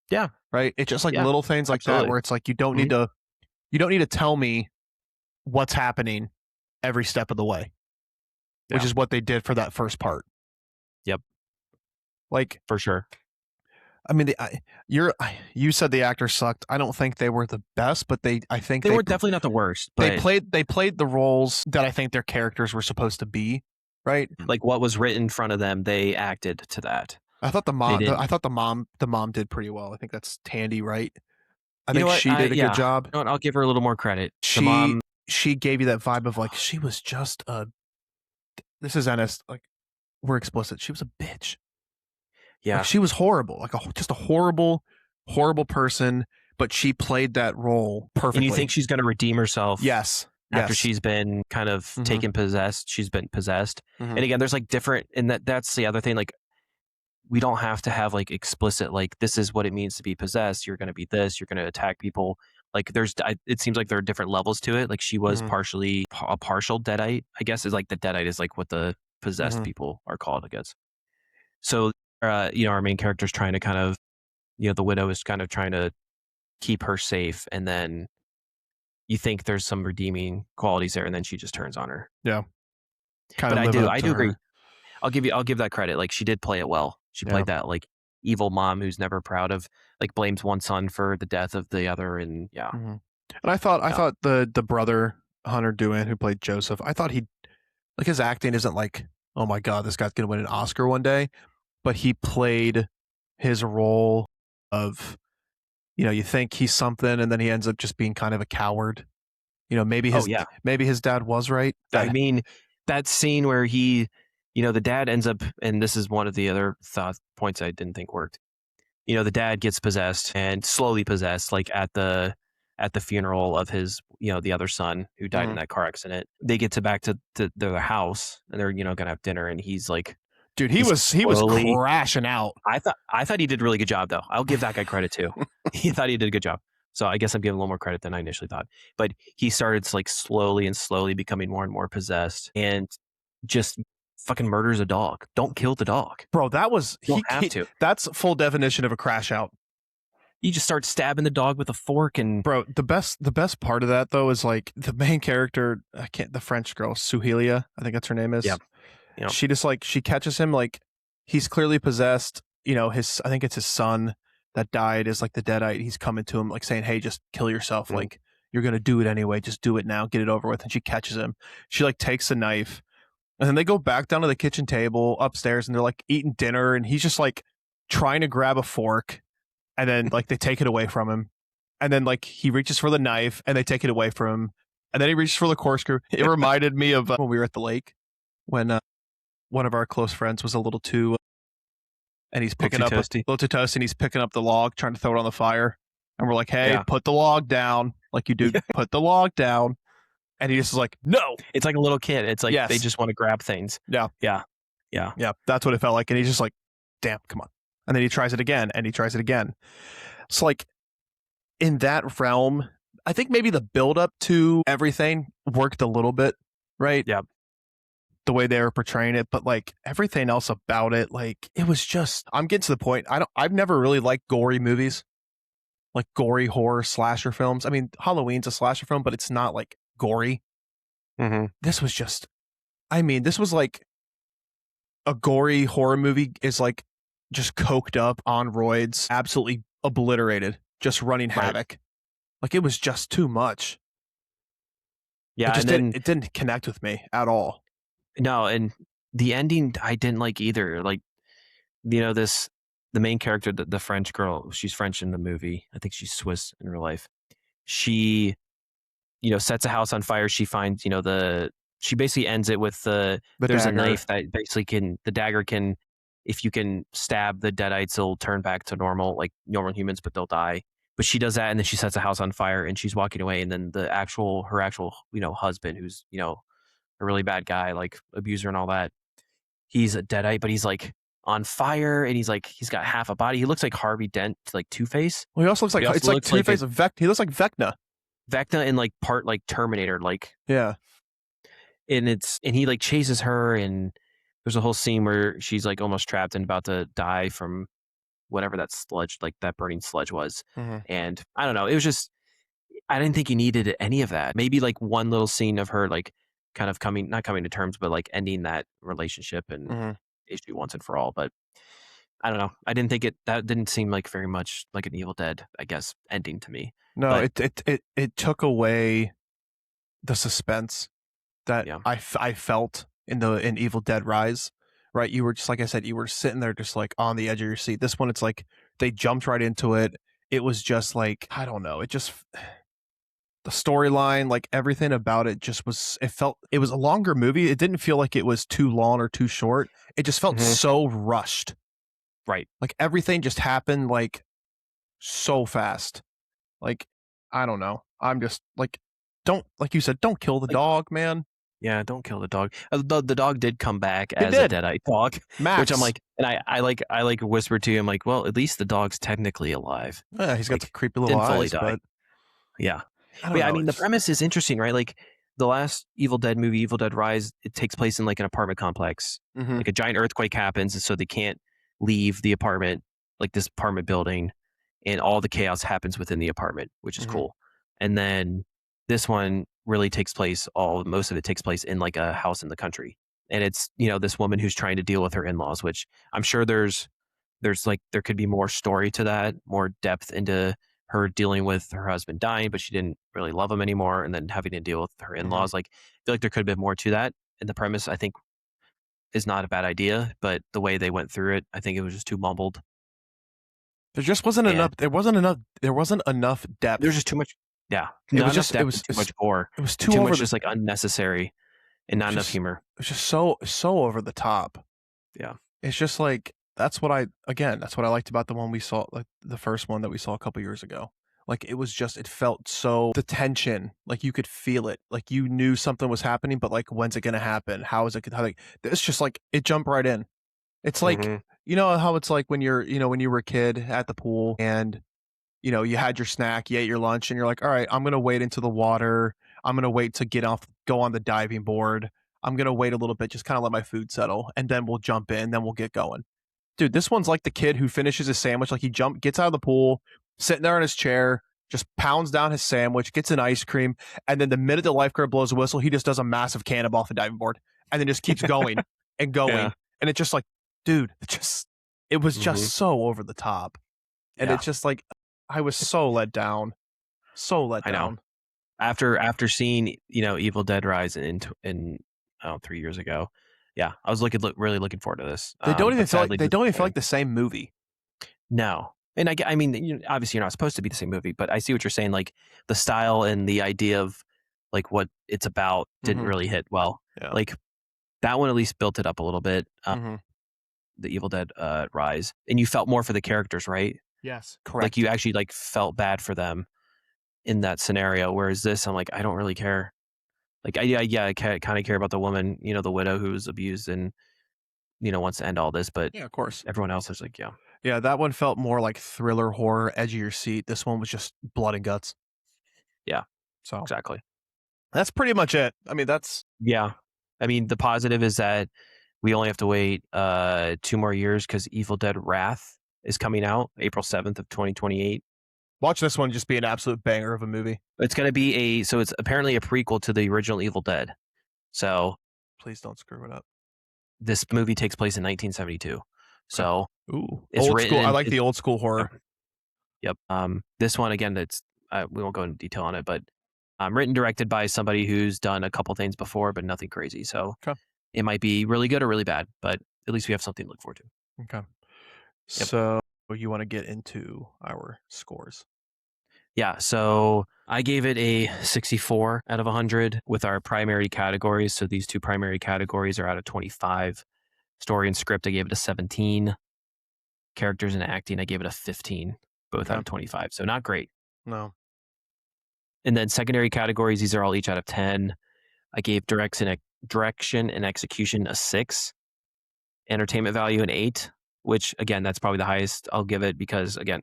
Yeah. Right? It's just like little things like that where it's like you don't need to tell me what's happening every step of the way. Which is what they did for that first part. Yep. Like, for sure. I mean, you said the actors sucked. I don't think they were the best, but I think they were definitely not the worst. But they played the roles that I think their characters were supposed to be, right? Like what was written in front of them, they acted to that. I thought the mom did pretty well. I think that's Tandy, right? I think she did a good job. You know what? I'll give her a little more credit. She gave you that vibe of like she was just this is Ennis, like we're explicit. She was a bitch. Yeah, like, she was horrible, like just a horrible person. But she played that role perfectly. And you think she's going to redeem herself? Yes. After she's been kind of taken possessed, she's been possessed. And again, there's like different, and that's the other thing. Like, we don't have to have like explicit, like this is what it means to be possessed. You're going to be this. You're going to attack people. Like it seems like there are different levels to it. Like she was partially a partial deadite, I guess. Is like the deadite is like what the possessed people are called, I guess. So, our main character is trying to kind of, the widow is kind of trying to keep her safe, and then you think there's some redeeming qualities there, and then she just turns on her. Yeah, but I do agree. I'll give that credit. Like she did play it well. She played that like evil mom who's never proud of, like blames one son for the death of the other, and And I thought the brother Hunter Doohan who played Joseph, I thought his acting isn't like, oh my god, this guy's gonna win an Oscar one day, but he played his role of, you think he's something, and then he ends up just being kind of a coward. Maybe his dad was right. I mean, that scene where he, the dad ends up, and this is one of the other points I didn't think worked. The dad gets possessed and slowly possessed, like at the funeral of his, the other son who died in that car accident. They get back to their house, and they're, gonna have dinner, and he's like, dude, he was crashing out. I thought he did a really good job, though. I'll give that guy credit too. He thought he did a good job. So I guess I'm giving a little more credit than I initially thought. But he started like slowly becoming more and more possessed, and just fucking murders a dog. Don't kill the dog, bro. That was you don't have to. That's full definition of a crash out. You just start stabbing the dog with a fork, and bro, the best part of that though is like the main character, the French girl, Suhelia, I think that's her name is. Yeah. She just like, she catches him, like he's clearly possessed. I think it's his son that died is like the deadite. He's coming to him like saying, hey, just kill yourself. Like you're going to do it anyway. Just do it now. Get it over with. And she catches him. She like takes a knife, and then they go back down to the kitchen table upstairs, and they're like eating dinner, and he's just like trying to grab a fork, and then like they take it away from him. And then like he reaches for the knife, and they take it away from him. And then he reaches for the corkscrew. It reminded me of when we were at the lake when one of our close friends was a little too, and he's picking up a little too toasty, and he's picking up the log, trying to throw it on the fire. And we're like, hey, put the log down. Like you do, put the log down. And he just is like, no. It's like a little kid. It's like they just want to grab things. Yeah. That's what it felt like. And he's just like, damn, come on. And then he tries it again, and he tries it again. It's like, in that realm, I think maybe the build up to everything worked a little bit, right? Yeah. The way they were portraying it, but like everything else about it, like it was just, I'm getting to the point. I've never really liked gory movies, like gory horror slasher films. I mean, Halloween's a slasher film, but it's not like gory. This was just, I mean, this was like a gory horror movie is like just coked up on roids, absolutely obliterated, just running havoc. Like it was just too much. Yeah, it didn't connect with me at all. No, and the ending I didn't like either. Like, the main character, the French girl, she's French in the movie. I think she's Swiss in real life. She, sets a house on fire. She finds, she basically ends it with there's dagger. A knife that basically the dagger can, if you can stab the deadites, they'll turn back to normal, like normal humans, but they'll die. But she does that, and then she sets a house on fire, and she's walking away, and then her actual, husband, who's, a really bad guy, like abuser and all that, he's a deadite, but he's like on fire, and he's got half a body. He looks like Harvey Dent, like Two-Face. Well, he also looks like it's like Two-Face. He looks like Vecna and like part like Terminator, like yeah. And he like chases her, and there's a whole scene where she's like almost trapped and about to die from whatever that sludge, like that burning sludge was. Mm-hmm. And I don't know, it was just, I didn't think he needed any of that. Maybe like one little scene of her like kind of not coming to terms, but like ending that relationship and issue once and for all. But I don't know. I didn't think that didn't seem like very much like an Evil Dead, I guess, ending to me. No, but it took away the suspense that I felt in Evil Dead Rise. Right, you were just, like I said, you were sitting there just like on the edge of your seat. This one, it's like they jumped right into it. It was just like, I don't know. It just, the storyline, like everything about it just was, it was a longer movie. It didn't feel like it was too long or too short. It just felt so rushed. Right. Like everything just happened like so fast. Like, I don't know. I'm just like, like you said, don't kill the dog, man. Yeah, don't kill the dog. The dog did come back as a deadite dog, Max. Which I'm like, and I whispered to him like, well, at least the dog's technically alive. Yeah, he's got the creepy little eyes, but yeah. I mean, the premise is interesting, right? Like the last Evil Dead movie, Evil Dead Rise, it takes place in like an apartment complex. Like a giant earthquake happens, and so they can't leave the apartment, like this apartment building, and all the chaos happens within the apartment, which is cool. And then this one really most of it takes place in like a house in the country. And it's, this woman who's trying to deal with her in-laws, which I'm sure there could be more story to that, more depth into her dealing with her husband dying, but she didn't really love him anymore. And then having to deal with her in-laws. Like, I feel like there could have been more to that. And the premise, I think, is not a bad idea, but the way they went through it, I think it was just too mumbled. There just wasn't enough. There wasn't enough depth. There's just too much. Yeah, it was too much gore. It was too much, just like unnecessary, and not enough humor. It was just so over the top. Yeah, it's just like that's what I liked about the one we saw, like the first one that we saw a couple years ago. Like it felt so, the tension, like you could feel it, like you knew something was happening, but like when's it gonna happen? How is it? It's just like it jumped right in. It's like you know how it's like when you're when you were a kid at the pool and you had your snack, you ate your lunch, and you're like, all right, I'm going to wait into the water. I'm going to wait to go on the diving board. I'm going to wait a little bit, just kind of let my food settle, and then we'll jump in, then we'll get going. Dude, this one's like the kid who finishes his sandwich, like he gets out of the pool, sitting there in his chair, just pounds down his sandwich, gets an ice cream, and then the minute the lifeguard blows a whistle, he just does a massive cannonball off the diving board, and then just keeps going and going. Yeah. And it's just like, dude, it was just so over the top. And it's just like, I was so let down. I know. After seeing, Evil Dead Rise in 3 years ago. Yeah, I was really looking forward to this. They don't even feel like the same movie. No. And I mean, obviously you're not supposed to be the same movie, but I see what you're saying. Like the style and the idea of like what it's about didn't really hit well. Yeah. Like that one at least built it up a little bit. The Evil Dead Rise, and you felt more for the characters, right? Yes, correct. Like you actually like felt bad for them in that scenario. Whereas this, I'm like, I don't really care. Like, I kind of care about the woman, the widow who was abused and, wants to end all this. But yeah, of course, everyone else is like, yeah, that one felt more like thriller, horror, edge of your seat. This one was just blood and guts. Yeah, so exactly. That's pretty much it. I mean, I mean, the positive is that we only have to wait 2 more years because Evil Dead Wrath is coming out April 7th of 2028. Watch this one just be an absolute banger of a movie. It's going to be so it's apparently a prequel to the original Evil Dead. So Please don't screw it up. This movie takes place in 1972. So it's old school. I like the old school horror. Yep. This one again, we won't go into detail on it, but written directed by somebody who's done a couple things before, but nothing crazy. So it might be really good or really bad, but at least we have something to look forward to. Okay. Yep. So you want to get into our scores? Yeah. So I gave it a 64 out of 100 with our primary categories. So these two primary categories are out of 25. Story and script, I gave it a 17. Characters and acting, I gave it a 15, both out of 25. So not great. No. And then secondary categories, these are all each out of 10. I gave direction and execution a 6. Entertainment value an 8, which again, that's probably the highest I'll give it because again,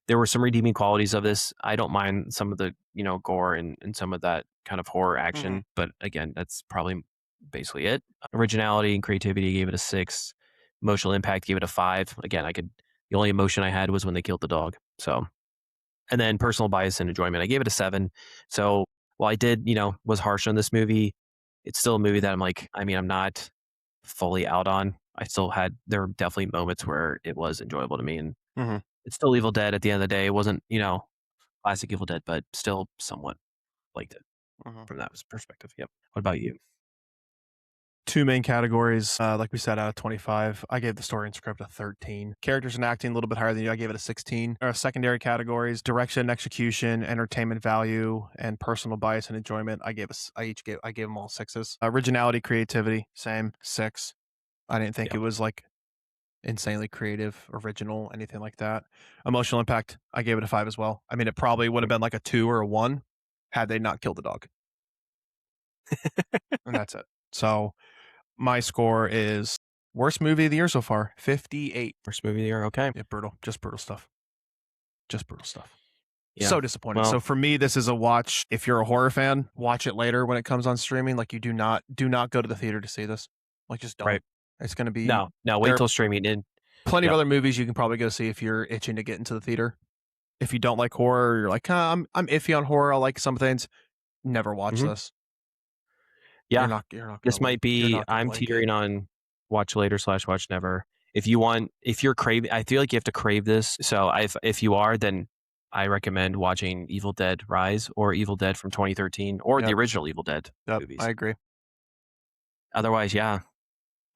there were some redeeming qualities of this. I don't mind some of the, gore and some of that kind of horror action, but again, that's probably basically it. Originality and creativity gave it a 6. Emotional impact gave it a 5. Again, the only emotion I had was when they killed the dog. So, and then personal bias and enjoyment, I gave it a 7. So while I did, was harsh on this movie, it's still a movie that I'm not fully out on. There were definitely moments where it was enjoyable to me, and it's still Evil Dead at the end of the day. It wasn't, classic Evil Dead, but still somewhat liked it from that perspective. Yep. What about you? Two main categories, like we said, out of 25. I gave the story and script a 13. Characters and acting a little bit higher than you. I gave it a 16. Secondary categories, direction, execution, entertainment value, and personal bias and enjoyment. I gave them all 6s. Originality, creativity, same 6. I didn't think it was like insanely creative, original, anything like that. Emotional impact, I gave it a 5 as well. I mean, it probably would have been like a 2 or a 1 had they not killed the dog. And that's it. So my score is worst movie of the year so far, 58. Worst movie of the year, okay. Yeah, brutal. Just brutal stuff. Yeah. So disappointed. Well, so for me, this is a watch. If you're a horror fan, watch it later when it comes on streaming. Like, you do not go to the theater to see this. Like, just don't. Right. It's going to be... No, wait till streaming. Plenty of other movies you can probably go see if you're itching to get into the theater. If you don't like horror, you're like, I'm iffy on horror. I like some things. Never watch this. Yeah, this might be. I'm teetering on watch later / watch never. If you're craving, I feel like you have to crave this. So if you are, then I recommend watching Evil Dead Rise or Evil Dead from 2013 or the original Evil Dead movies. I agree. Otherwise, I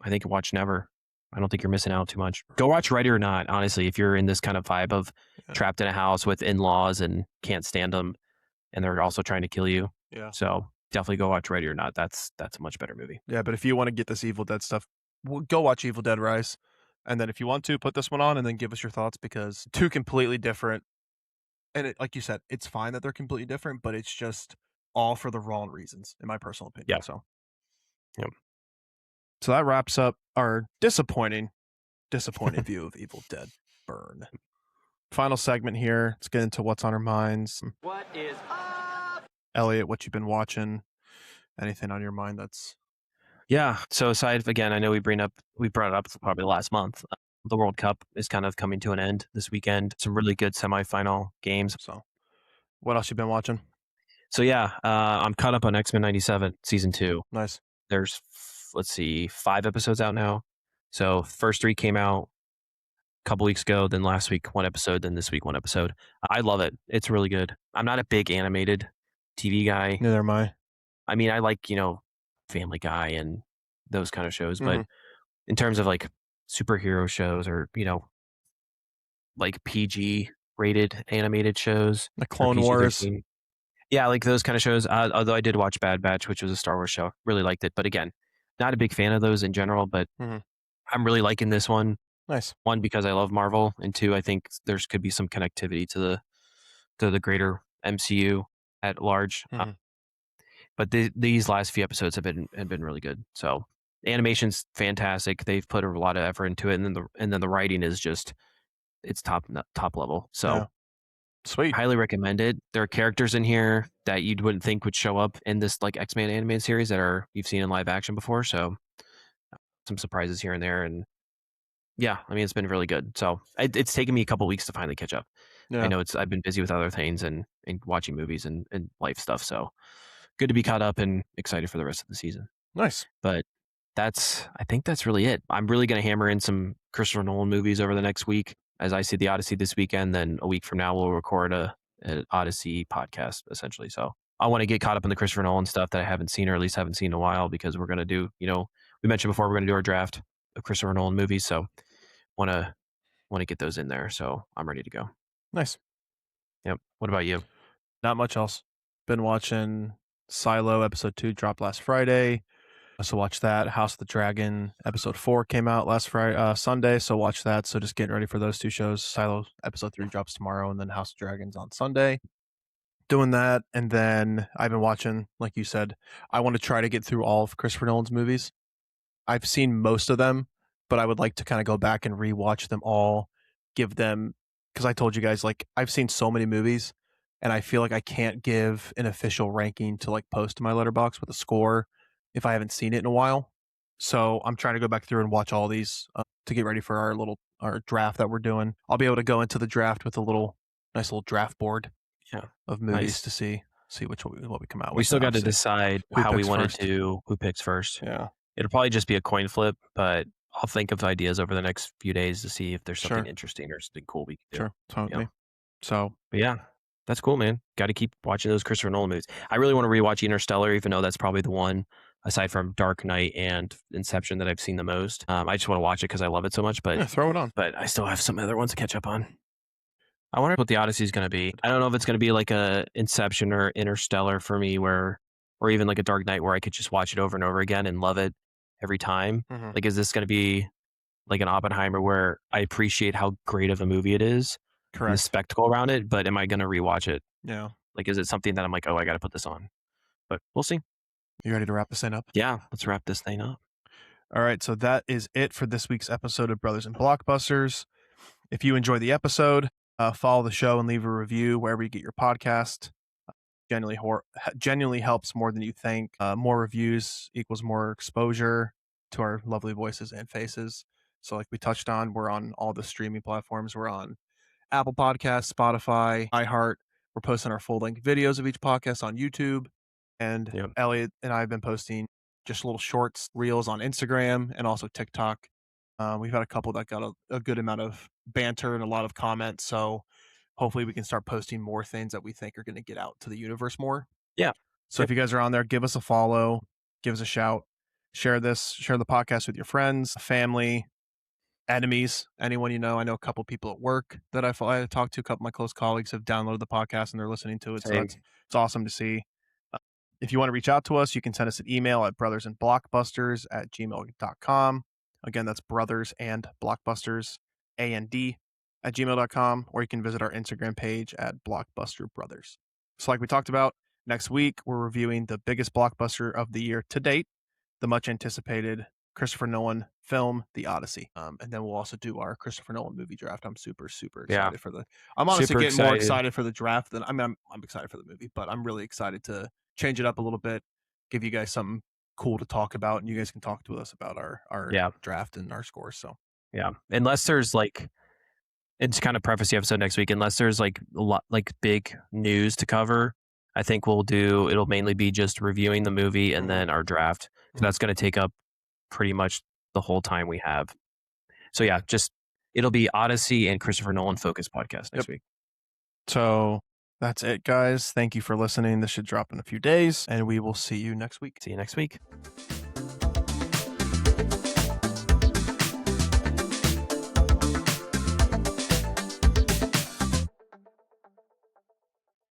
think watch never. I don't think you're missing out too much. Go watch Ready or Not. Honestly, if you're in this kind of vibe of trapped in a house with in-laws and can't stand them, and they're also trying to kill you. Yeah. So definitely go watch Ready or Not. That's a much better movie. Yeah, but if you want to get this Evil Dead stuff, go watch Evil Dead Rise. And then if you want to, put this one on and then give us your thoughts, because two completely different. And like you said, it's fine that they're completely different, but it's just all for the wrong reasons, in my personal opinion. Yeah. So, yep. So that wraps up our disappointing view of Evil Dead Burn. Final segment here. Let's get into what's on our minds. What is up? Elliot, what you been watching? Anything on your mind that's... Yeah. So aside, again, I know we brought it up probably last month. The World Cup is kind of coming to an end this weekend. Some really good semifinal games. So what else you been watching? So I'm caught up on X-Men 97 season 2. Nice. There's 5 episodes out now. So first 3 came out a couple weeks ago, then last week 1 episode, then this week 1 episode. I love it. It's really good. I'm not a big animated TV guy. Neither am I. I mean, I like, Family Guy and those kind of shows, but in terms of like superhero shows or, like PG rated animated shows, like Clone Wars. Yeah, like those kind of shows. Although I did watch Bad Batch, which was a Star Wars show. Really liked it. But again, not a big fan of those in general, but I'm really liking this one. Nice. 1, because I love Marvel, and 2, I think there could be some connectivity to the greater MCU at large. But these last few episodes have been really good. So the animation's fantastic. They've put a lot of effort into it, and then the writing is just, it's top level. So sweet. Highly recommend it. There are characters in here that you wouldn't think would show up in this like X-Men animated series that you've seen in live action before. So some surprises here and there, and it's been really good. So it's taken me a couple weeks to finally catch up. Yeah. I know I've been busy with other things and watching movies and life stuff. So good to be caught up and excited for the rest of the season. Nice. But I think that's really it. I'm really going to hammer in some Christopher Nolan movies over the next week. As I see the Odyssey this weekend, then a week from now we'll record an Odyssey podcast essentially. So I want to get caught up in the Christopher Nolan stuff that I haven't seen, or at least haven't seen in a while, because we're going to do, we mentioned before, we're going to do our draft of Christopher Nolan movies. So want to get those in there. So I'm ready to go. Nice. Yep. What about you? Not much else. Been watching Xolo episode 2 dropped last Friday. So watch that. House of the Dragon episode 4 came out last Sunday. So watch that. So just getting ready for those two shows. Xolo episode 3 drops tomorrow, and then House of Dragons on Sunday. Doing that, and then I've been watching, like you said, I want to try to get through all of Christopher Nolan's movies. I've seen most of them, but I would like to kind of go back and rewatch them all, give them, because I told you guys, like, I've seen so many movies, and I feel like I can't give an official ranking to like post to my letterbox with a score if I haven't seen it in a while. So I'm trying to go back through and watch all these to get ready for our draft that we're doing. I'll be able to go into the draft with a nice little draft board of movies to see what we come out with. We still got to decide how we wanted to, who picks first. Yeah. It'll probably just be a coin flip, but I'll think of ideas over the next few days to see if there's something interesting or something cool we can do. Sure. Totally. Yeah. So, but yeah, that's cool, man. Got to keep watching those Christopher Nolan movies. I really want to rewatch Interstellar, even though that's probably the one, aside from Dark Knight and Inception, that I've seen the most. I just want to watch it because I love it so much. But throw it on. But I still have some other ones to catch up on. I wonder what the Odyssey is going to be. I don't know if it's going to be like a Inception or Interstellar for me, or even like a Dark Knight, where I could just watch it over and over again and love it every time. Mm-hmm. Like, is this going to be like an Oppenheimer, where I appreciate how great of a movie it is, and the spectacle around it, but am I going to rewatch it? Yeah. Like, is it something that I'm like, oh, I got to put this on? But we'll see. You ready to wrap this thing up? Yeah, let's wrap this thing up. All right, so that is it for this week's episode of Brothers and Blockbusters. If you enjoy the episode, follow the show and leave a review wherever you get your podcast. Genuinely helps more than you think. More reviews equals more exposure to our lovely voices and faces. So like we touched on, we're on all the streaming platforms. We're on Apple Podcasts, Spotify, iHeart. We're posting our full-length videos of each podcast on YouTube. And Elliot and I have been posting just little shorts, reels on Instagram and also TikTok. We've had a couple that got a good amount of banter and a lot of comments. So hopefully we can start posting more things that we think are going to get out to the universe more. Yeah. So if you guys are on there, give us a follow, give us a shout, share the podcast with your friends, family, enemies, anyone you know. I know a couple people at work that I talked to. A couple of my close colleagues have downloaded the podcast and they're listening to it. Same. So it's awesome to see. If you want to reach out to us, you can send us an email at brothersandblockbusters@gmail.com. Again, that's brothers and blockbusters, AND@gmail.com, or you can visit our Instagram page at Blockbuster Brothers. So like we talked about, next week, we're reviewing the biggest blockbuster of the year to date, the much anticipated Christopher Nolan film, The Odyssey. And then we'll also do our Christopher Nolan movie draft. I'm super excited for I'm honestly getting more excited for the draft than, I'm excited for the movie, but I'm really excited to change it up a little bit, give you guys something cool to talk about, and you guys can talk to us about our draft and our scores. So unless there's like, and to kind of preface the episode next week, unless there's like a lot like big news to cover, I think it'll mainly be just reviewing the movie and then our draft. So that's going to take up pretty much the whole time we have. So yeah, it'll be Odyssey and Christopher Nolan focused podcast next week. So that's it, guys. Thank you for listening. This should drop in a few days, and we will see you next week. See you next week.